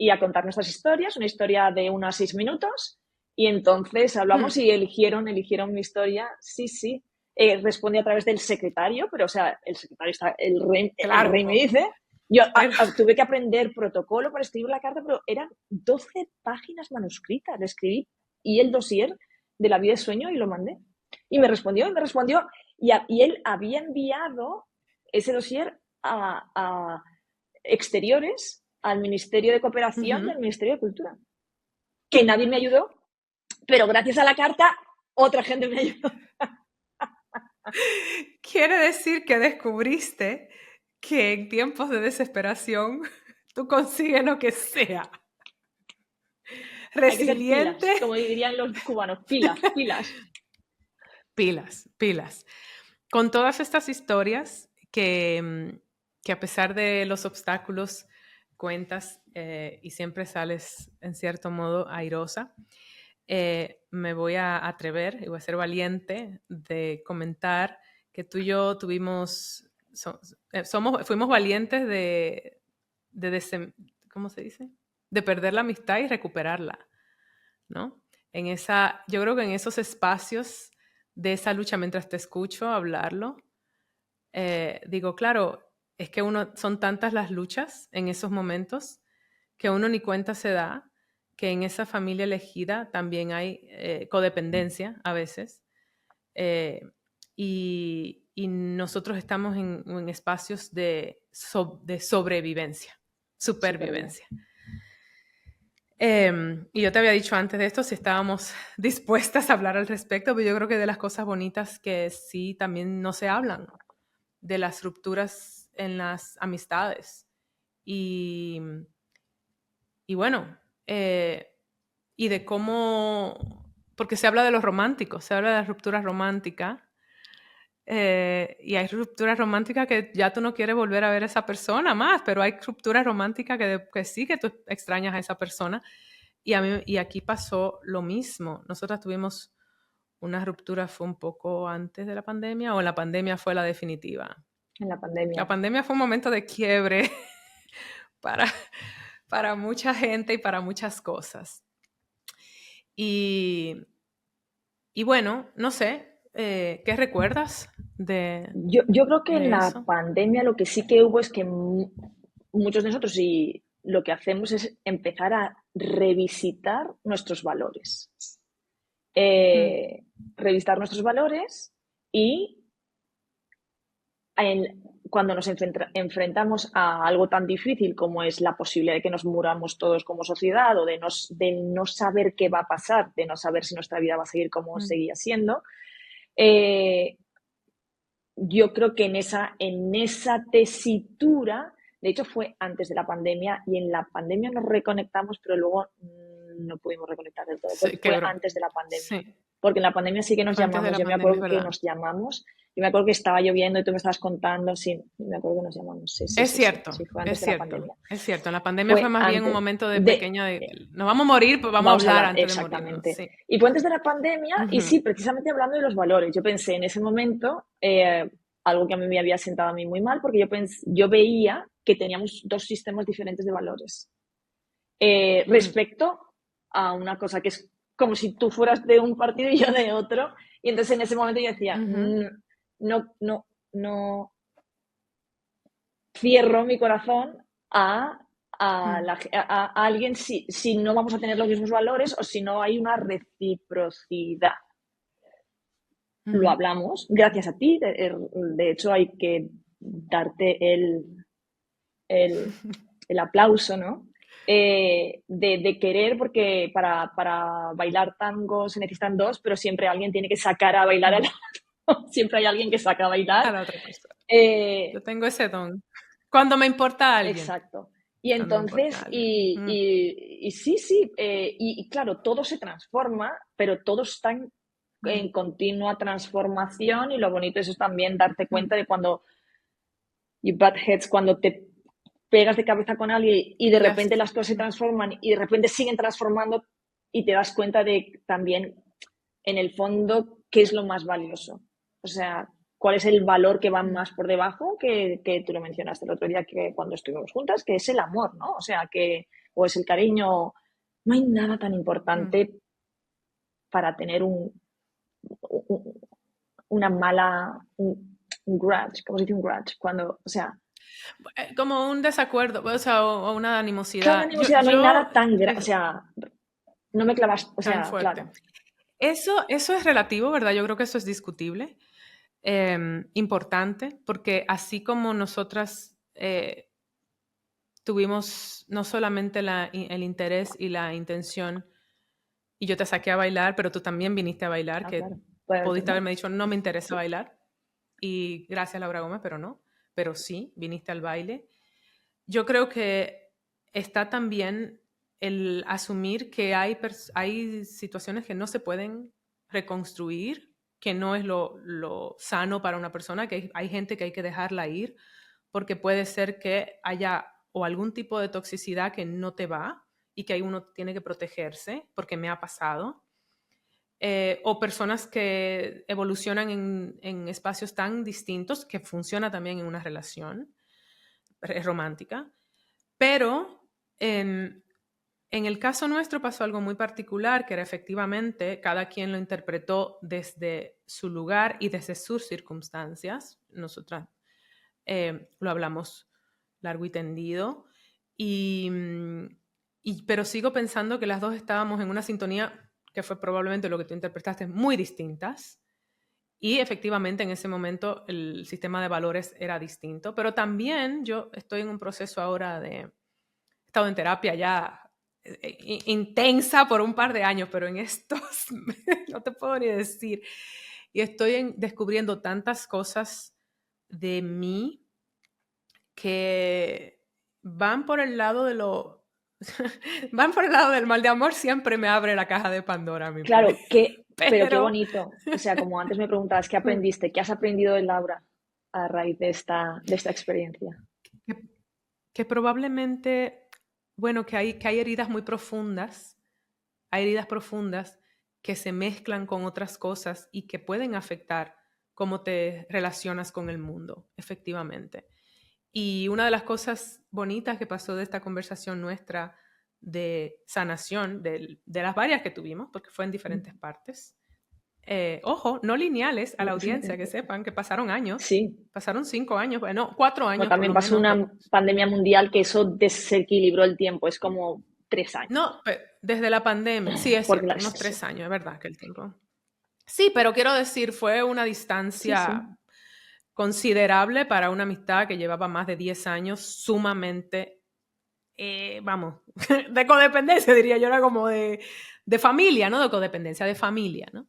y a contar nuestras historias, una historia de unos 6 minutos, y entonces hablamos y eligieron mi historia, sí, sí. Responde a través del secretario, pero o sea, el secretario está, el rey me Claro. dice, Yo pero tuve que aprender protocolo para escribir la carta, pero eran 12 páginas manuscritas. Le escribí y el dossier de la vida de sueño y lo mandé. Y me respondió, y él había enviado ese dossier a exteriores, al Ministerio de Cooperación y ujú. al Ministerio de Cultura. Que nadie me ayudó, pero gracias a la carta, otra gente me ayudó. Quiere decir que descubriste que en tiempos de desesperación tú consigues lo que sea. Hay que ser Resiliente. pilas, como dirían los cubanos, pilas, pilas. Pilas, pilas. Con todas estas historias que a pesar de los obstáculos cuentas y siempre sales en cierto modo airosa, me voy a atrever y voy a ser valiente de comentar que tú y yo fuimos valientes ¿cómo se dice? De perder la amistad y recuperarla, ¿no? Yo creo que en esos espacios de esa lucha, mientras te escucho hablarlo, digo, claro, es que son tantas las luchas en esos momentos que uno ni cuenta se da que en esa familia elegida también hay codependencia a veces, eh, y nosotros estamos en espacios de sobrevivencia, supervivencia. Supervivencia. Y yo te había dicho antes de esto si estábamos dispuestas a hablar al respecto, pero yo creo que de las cosas bonitas que sí también no se hablan, de las rupturas en las amistades. Y, y bueno, y de cómo, porque se habla de los románticos, se habla de las rupturas románticas, y hay rupturas románticas que ya tú no quieres volver a ver a esa persona más, pero hay rupturas románticas que sí que tú extrañas a esa persona. Y aquí pasó lo mismo. Nosotras tuvimos una ruptura, fue un poco antes de la pandemia, o la pandemia fue la definitiva. En la La pandemia. pandemia fue un momento de quiebre para, para mucha gente y para muchas cosas. Y, y bueno, no sé, ¿qué recuerdas Yo creo que en de la eso? pandemia lo que sí que hubo es que muchos de nosotros y lo que hacemos es empezar a revisitar nuestros valores. Mm, Eh, Revisitar nuestros valores y cuando nos enfrentamos a algo tan difícil como es la posibilidad de que nos muramos todos como sociedad o de no saber qué va a pasar, de no saber si nuestra vida va a seguir como mm, seguía siendo, eh, yo creo que en esa tesitura, de hecho fue antes de la pandemia y en la pandemia nos reconectamos, pero luego no pudimos reconectar del todo, sí, porque fue quebró. antes de la pandemia. Sí, Porque en la pandemia sí que nos fue antes de llamamos, la yo me pandemia, es acuerdo que verdad. nos llamamos, yo me acuerdo que estaba lloviendo y tú me estabas contando, sí, me acuerdo que nos llamamos, sí, sí, Es sí, sí, cierto, sí, fue es antes de la cierto, pandemia. es cierto. En la pandemia fue Fue más bien un antes momento de de, pequeña nos vamos a morir, pues vamos a vamos a hablar hablar, antes de morirnos. exactamente. Sí. Y fue antes de la pandemia y Ujú, sí, precisamente hablando de los valores, yo pensé en ese momento, algo que a mí me había sentado a mí muy mal, porque yo veía que teníamos dos sistemas diferentes de valores. mm, Respecto a una cosa que es como si tú fueras de un partido y yo de otro. Y entonces en ese momento yo decía, ujú, no, no, no cierro mi corazón mm, a alguien si no vamos a tener los mismos valores o si no hay una reciprocidad. Lo ujú, hablamos, gracias a ti. De hecho, hay que darte el aplauso, ¿no? De querer, porque para bailar tango se necesitan dos, pero siempre alguien tiene que sacar a bailar al mm. otro. Siempre hay alguien que saca a bailar. A la otra persona. Yo Eh, tengo ese don. Cuando me importa a alguien. exacto. Y Cuando me importa a entonces, alguien. Mm, y sí, sí, y claro, todo se transforma, pero todo está mm, en continua transformación y lo bonito es también darte mm. cuenta de cuando you butt heads, cuando te pegas de cabeza con alguien y de Ya repente está. las cosas se transforman y de repente siguen transformando y te das cuenta de también, en el fondo, qué es lo más valioso. O sea, cuál es el valor que va Mm, más por debajo, que tú lo mencionaste el otro día que cuando estuvimos juntas, que es el amor, ¿no? O sea, o es el cariño. No hay nada tan mm. importante para tener un- una mala, un grudge, ¿cómo se dice un grudge? Cuando, o sea, Como un desacuerdo, o sea, o una Claro, una animosidad. animosidad, no hay nada tan o Es sea, no me clavas, o tan sea, fuerte. claro, Eso es relativo, ¿verdad? Yo creo que eso es discutible. Importante, porque así como nosotras tuvimos no solamente el interés y la intención, y yo te saqué a bailar, pero tú también viniste a bailar, ah, que claro, puede haber pudiste no, haberme dicho, no me interesa sí, bailar, y gracias Laura Gómez, pero no, pero sí, viniste al baile. Yo creo que está también el asumir que hay situaciones que no se pueden reconstruir, que no es lo sano para una persona, que hay gente que hay que dejarla ir, porque puede ser que haya o algún tipo de toxicidad que no te va y que ahí uno tiene que protegerse, porque me ha pasado. O personas que evolucionan en espacios tan distintos que funciona también en una relación romántica. Pero en el caso nuestro pasó algo muy particular, que era efectivamente cada quien lo interpretó desde su lugar y desde sus circunstancias. Nosotras lo hablamos largo y tendido. Y, pero sigo pensando que las dos estábamos en una sintonía que fue probablemente lo que tú interpretaste, muy distintas. Y efectivamente en ese momento el sistema de valores era distinto. Pero también yo estoy en un proceso ahora de... He estado en terapia ya intensa por un par de años, pero en estos no te puedo ni decir. Y estoy descubriendo tantas cosas de mí que van por el lado de lo... van por el lado del mal de amor, siempre me abre la caja de Pandora, mi pobre. claro, que, pero qué Pero bonito, o sea, como antes me preguntabas, ¿qué aprendiste? ¿Qué has aprendido de Laura a raíz de esta experiencia? que, que probablemente, bueno, que hay heridas muy profundas, hay heridas profundas que se mezclan con otras cosas y que pueden afectar cómo te relacionas con el mundo, efectivamente. Y una de las cosas bonitas que pasó de esta conversación nuestra de sanación, de las varias que tuvimos, porque fue en diferentes partes, ojo, no lineales a la audiencia, que sepan que Sí, pasaron 5 años, bueno, 4 años por también lo pasó menos. una pandemia mundial que eso desequilibró el tiempo, es como 3 años, No, desde la pandemia, sí es porque cierto, unos sí, 3 años, es verdad que el tiempo. Sí, pero quiero decir, fue una sí, sí. distancia considerable para una amistad que llevaba más de 10 años, sumamente, vamos, de codependencia, diría yo, era como de familia, no de codependencia, de familia, ¿no?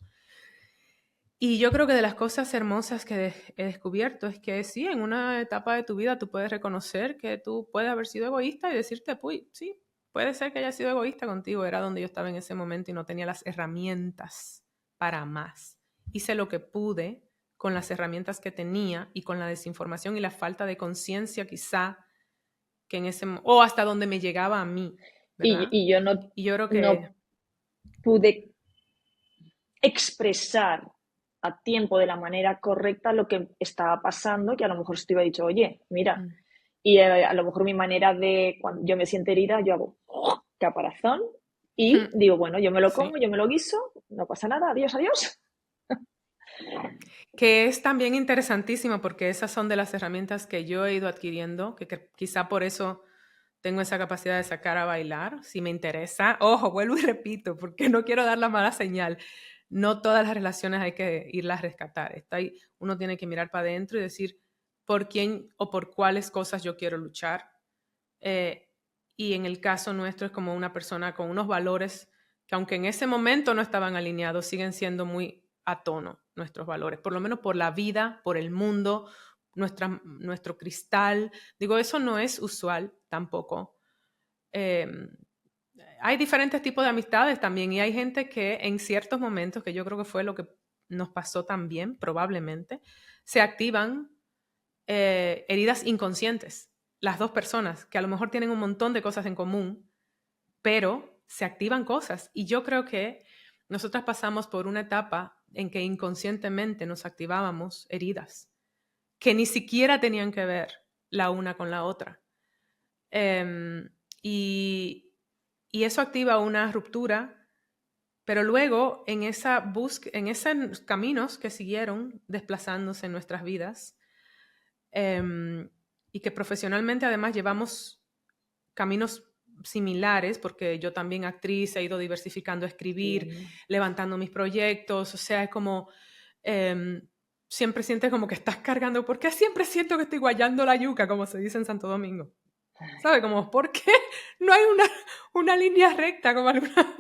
Y yo creo que de las cosas hermosas que he descubierto es que sí, en una etapa de tu vida tú puedes reconocer que tú puedes haber sido egoísta y decirte, pues sí, puede ser que haya sido egoísta contigo, era donde yo estaba en ese momento y no tenía las herramientas para más. Hice lo que pude con las herramientas que tenía y con la desinformación y la falta de conciencia quizá que en ese o hasta donde me llegaba a mí, ¿verdad? Y yo no, Y yo creo que no pude expresar a tiempo de la manera correcta lo que estaba pasando, que a lo mejor si te hubiera dicho, oye, mira, mm, y a lo mejor mi manera de, cuando yo me siento herida, yo hago caparazón y digo, bueno, yo me lo sí. como, yo me lo guiso, no pasa nada, adiós, adiós. Que es también interesantísimo porque esas son de las herramientas que yo he ido adquiriendo, que quizá por eso tengo esa capacidad de sacar a bailar, si me interesa. Ojo, vuelvo y repito, porque no quiero dar la mala señal. No todas las relaciones hay que irlas a rescatar. Está ahí, uno tiene que mirar para adentro y decir por quién o por cuáles cosas yo quiero luchar. Eh, y en el caso nuestro es como una persona con unos valores que aunque en ese momento no estaban alineados, siguen siendo muy a tono nuestros valores, por lo menos por la vida, por el mundo, nuestro cristal. Digo, eso no es usual tampoco. Eh, Hay diferentes tipos de amistades también y hay gente que en ciertos momentos, que yo creo que fue lo que nos pasó también, probablemente, se activan heridas inconscientes. Las dos personas, que a lo mejor tienen un montón de cosas en común, pero se activan cosas. Y yo creo que nosotras pasamos por una etapa en que inconscientemente nos activábamos heridas que ni siquiera tenían que ver la una con la otra. Em, y, y eso activa una ruptura, pero luego en en esos caminos que siguieron desplazándose en nuestras vidas, em, y que profesionalmente además llevamos caminos similares, porque yo también actriz, he ido diversificando a escribir, levantando mis proyectos, o sea, es como, siempre sientes como que estás cargando, porque siempre siento que estoy guayando la yuca, como se dice en Santo Domingo. ¿Sabe? Como, ¿por qué no hay una línea recta como alguna?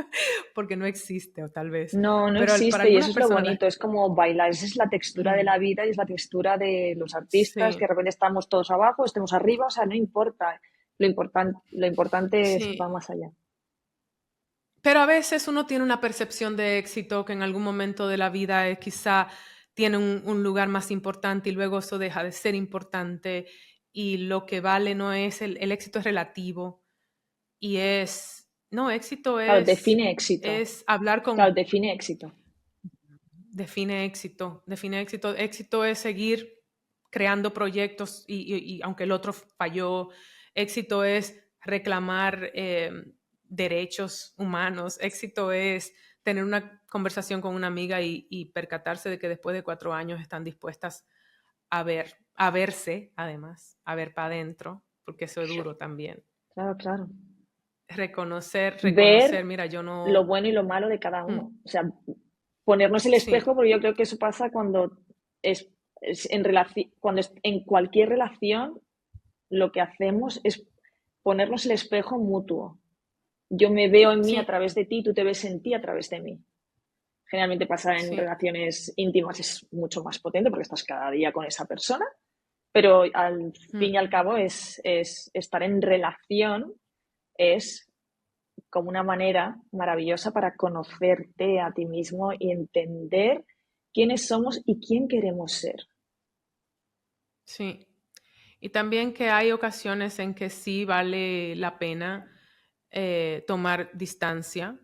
Porque no existe, o tal vez. No, no Pero para existe y eso algunas es lo personas, bonito, es como bailar, esa es la textura de la vida y es la textura de los artistas, que sí, de repente estamos todos abajo, estemos arriba, o sea, no importa, lo importante es, va sí. más allá. Pero a veces uno tiene una percepción de éxito que en algún momento de la vida quizá tiene un lugar más importante y luego eso deja de ser importante y lo que vale no es, el éxito es relativo y no, éxito Claro, define éxito, es hablar claro, con, define éxito. define éxito, éxito es seguir creando proyectos y aunque el otro falló, éxito es reclamar derechos humanos, éxito es tener una conversación con una amiga y percatarse de que después de 4 años están dispuestas a verse, además, a ver para adentro, porque eso es duro también. Claro, claro. Reconocer, Ver mira, yo lo no... bueno y lo malo de cada Hmm, uno. O sea, ponernos el sí, espejo, porque yo creo que eso pasa cuando es en relación, cuando es en cualquier relación, lo que hacemos es ponernos el espejo mutuo. Yo me veo en mí a sí, través de ti, tú te ves en ti a través de mí. Generalmente pasa en sí. relaciones íntimas, es mucho más potente porque estás cada día con esa persona, pero al fin Hmm. y al cabo es estar en relación, es como una manera maravillosa para conocerte a ti mismo y entender quiénes somos y quién queremos ser. Sí. Y también que hay ocasiones en que sí vale la pena tomar distancia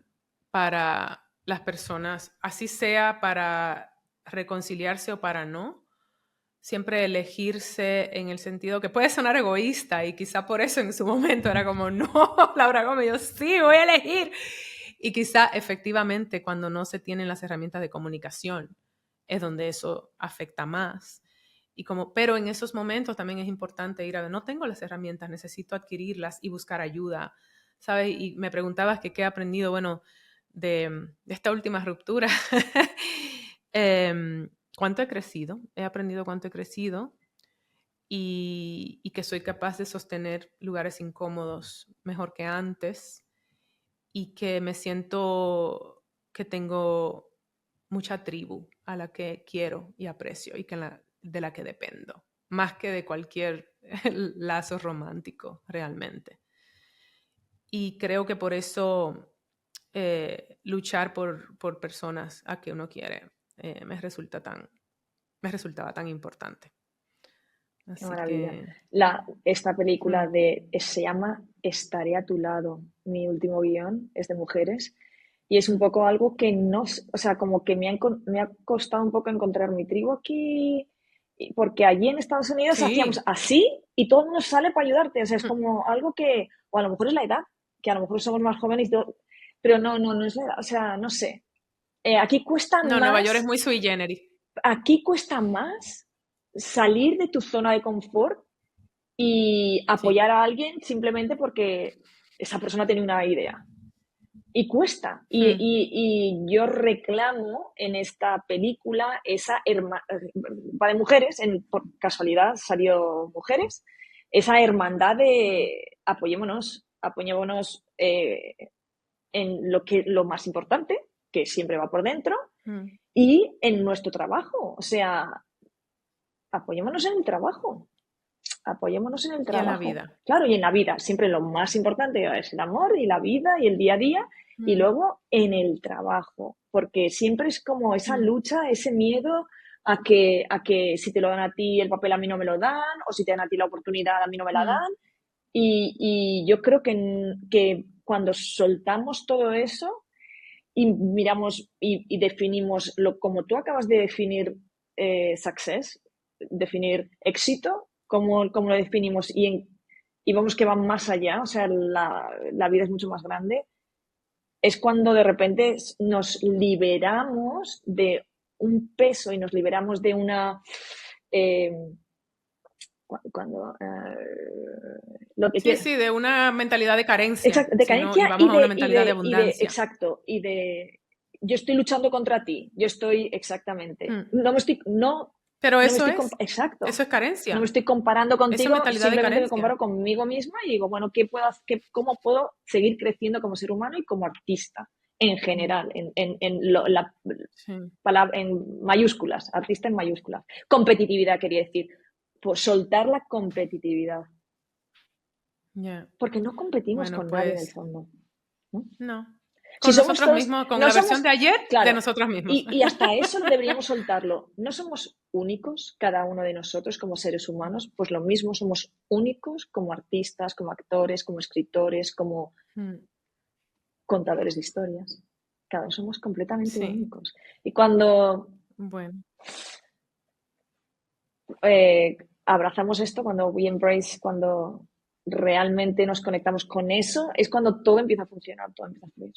para las personas, así sea para reconciliarse o para no. Siempre elegirse en el sentido que puede sonar egoísta y quizá por eso en su momento era como, no, Laura Gómez, yo sí, voy a elegir. Y quizá efectivamente cuando no se tienen las herramientas de comunicación es donde eso afecta más. Y como, pero en esos momentos también es importante ir a ver, no tengo las herramientas, necesito adquirirlas y buscar ayuda, ¿sabes? Y me preguntabas que qué he aprendido, bueno, de esta última ruptura. Cuánto he crecido, he aprendido cuánto he crecido y que soy capaz de sostener lugares incómodos mejor que antes y que me siento que tengo mucha tribu a la que quiero y aprecio y de la que dependo, más que de cualquier lazo romántico realmente. Y creo que por eso luchar por personas a que uno quiere me resultaba tan importante. Qué Así maravilla. que, Esta película mm, se llama Estaré a tu lado. Mi último guión es de mujeres y es un mm, poco algo que no, o sea, como que me ha costado un poco encontrar mi tribu aquí, porque allí en Estados Unidos hacíamos sí, así y todo el mundo sale para ayudarte. O sea, es mm, como algo que, o a lo mejor es la edad, que a lo mejor somos más jóvenes, pero no es la edad. O sea, no sé. Aquí cuesta no, Nueva York es más muy sui generis. Aquí cuesta más salir de tu zona de confort y Sí, apoyar a alguien simplemente porque esa persona tiene una idea. Y cuesta. mm, Y yo reclamo en esta película esa va de mujeres, por casualidad salió mujeres, esa hermandad mm, de apoyémonos en lo más importante, que siempre va por dentro, mm. y en nuestro trabajo. O sea, apoyémonos en el trabajo, apoyémonos en el Y en la trabajo. vida. Claro, y en la vida, siempre lo más importante es el amor y la vida y el día a día, y Mm, luego en el trabajo, porque siempre es como esa mm, lucha, ese miedo a que si te lo dan a ti el papel a mí no me lo dan, o si te dan a ti la oportunidad a mí no me la mm, dan. Y yo creo que cuando soltamos todo eso y miramos y definimos como tú acabas de definir success, definir éxito, cómo lo definimos y vemos que va más allá, o sea, la vida es mucho más grande, es cuando de repente nos liberamos de un peso y nos liberamos de una, eh, cuando lo que Sí, de una mentalidad de carencia. Exacto, de carencia y vamos a una mentalidad de abundancia. Exacto, y de yo estoy luchando contra ti, yo estoy exactamente. Pero eso exacto. Eso es carencia. No me estoy comparando contigo, simplemente me comparo carencia. conmigo misma y digo, bueno, ¿cómo puedo seguir creciendo como ser humano y como artista en general? En mayúsculas, artista en mayúsculas. Competitividad quería decir, pues soltar la competitividad. Yeah. Porque no competimos con nadie en el fondo. No. Con nosotros mismos, con la versión de ayer, claro, de nosotros mismos. Y hasta eso deberíamos soltarlo. No somos únicos, cada uno de nosotros como seres humanos, pues lo mismo somos únicos como artistas, como actores, como escritores, como contadores de historias. Cada uno somos completamente únicos. Y cuando abrazamos esto, cuando we embrace, cuando realmente nos conectamos con eso, es cuando todo empieza a funcionar, todo empieza a fluir.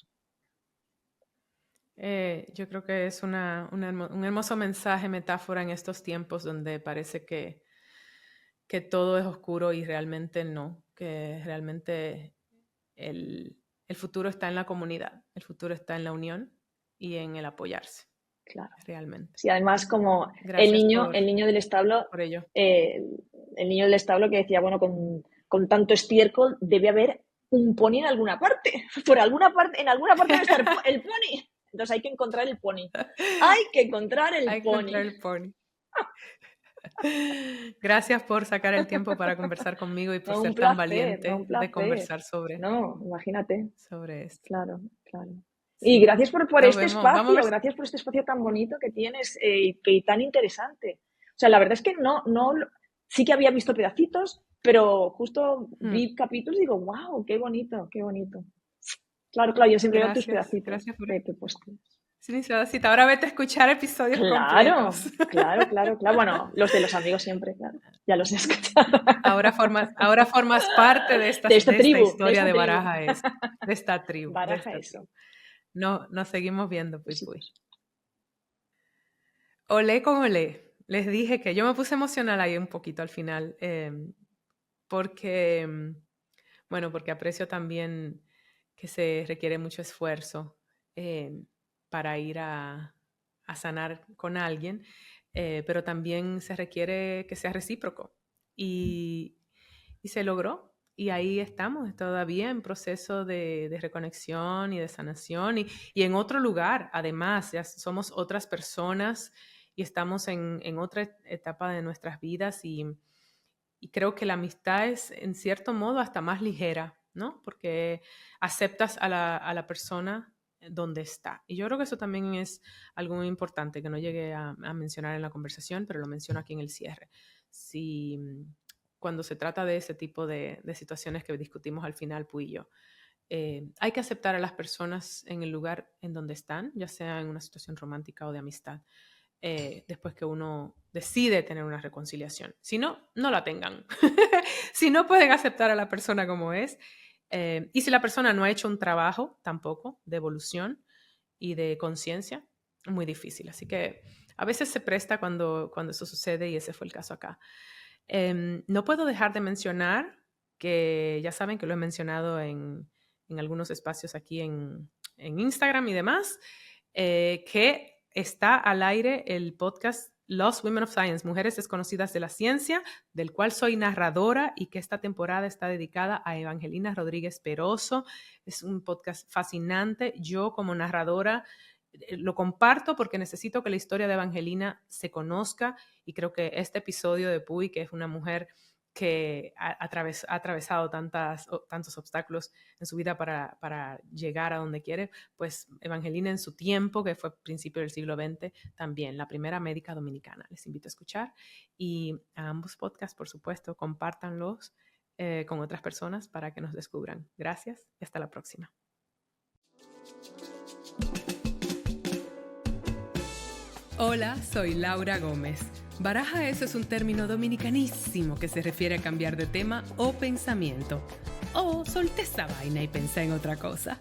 Yo creo que es un hermoso mensaje, metáfora en estos tiempos donde parece que todo es oscuro y realmente no, que realmente el futuro está en la comunidad, el futuro está en la unión y en el apoyarse. Claro. Realmente. Sí, además como el niño del establo, por ello. El niño del establo que decía, bueno, con tanto estiércol debe haber un pony en alguna parte. En alguna parte debe estar el pony. Entonces hay que encontrar el pony. Hay que encontrar el pony. Gracias por sacar el tiempo para conversar conmigo y por ser tan valiente de conversar sobre. No, imagínate. Sobre esto. Claro. Sí. Y gracias por este espacio, gracias por este espacio tan bonito que tienes y tan interesante. O sea, la verdad es que no, sí que había visto pedacitos, pero justo vi capítulos y digo, wow, qué bonito. Claro, yo siempre veo tus pedacitos. Gracias por que postes. Sí, ahora vete a escuchar episodios completos. Claro. Bueno, los de los amigos siempre, claro. Ya los he escuchado. Ahora formas parte de esta historia de Baraja Eso. De esta tribu. Baraja Eso. No, nos seguimos viendo, pues. Olé con olé. Les dije que yo me puse emocional ahí un poquito al final, porque aprecio también que se requiere mucho esfuerzo para ir a sanar con alguien, pero también se requiere que sea recíproco. Y se logró. Y ahí estamos todavía en proceso de reconexión y de sanación y en otro lugar. Además, ya somos otras personas y estamos en otra etapa de nuestras vidas y creo que la amistad es en cierto modo hasta más ligera, ¿no? Porque aceptas a la persona donde está. Y yo creo que eso también es algo muy importante que no llegué a mencionar en la conversación, pero lo menciono aquí en el cierre. Cuando se trata de ese tipo de situaciones que discutimos al final, Pu y yo, hay que aceptar a las personas en el lugar en donde están, ya sea en una situación romántica o de amistad, después que uno decide tener una reconciliación. Si no, no la tengan. Si no, pueden aceptar a la persona como es. Y si la persona no ha hecho un trabajo tampoco de evolución y de conciencia, muy difícil. Así que a veces se presta cuando eso sucede y ese fue el caso acá. No puedo dejar de mencionar que ya saben que lo he mencionado en algunos espacios aquí en Instagram y demás, que está al aire el podcast Lost Women of Science, Mujeres Desconocidas de la Ciencia, del cual soy narradora y que esta temporada está dedicada a Evangelina Rodríguez Peroso. Es un podcast fascinante. Yo como narradora lo comparto porque necesito que la historia de Evangelina se conozca y creo que este episodio de Puy, que es una mujer que ha atravesado tantos obstáculos en su vida para llegar a donde quiere, pues Evangelina en su tiempo, que fue principio del siglo XX, también la primera médica dominicana. Les invito a escuchar y a ambos podcasts, por supuesto, compártanlos con otras personas para que nos descubran. Gracias y hasta la próxima. Hola, soy Laura Gómez. Baraja Eso es un término dominicanísimo que se refiere a cambiar de tema o pensamiento. O solté esta vaina y pensé en otra cosa.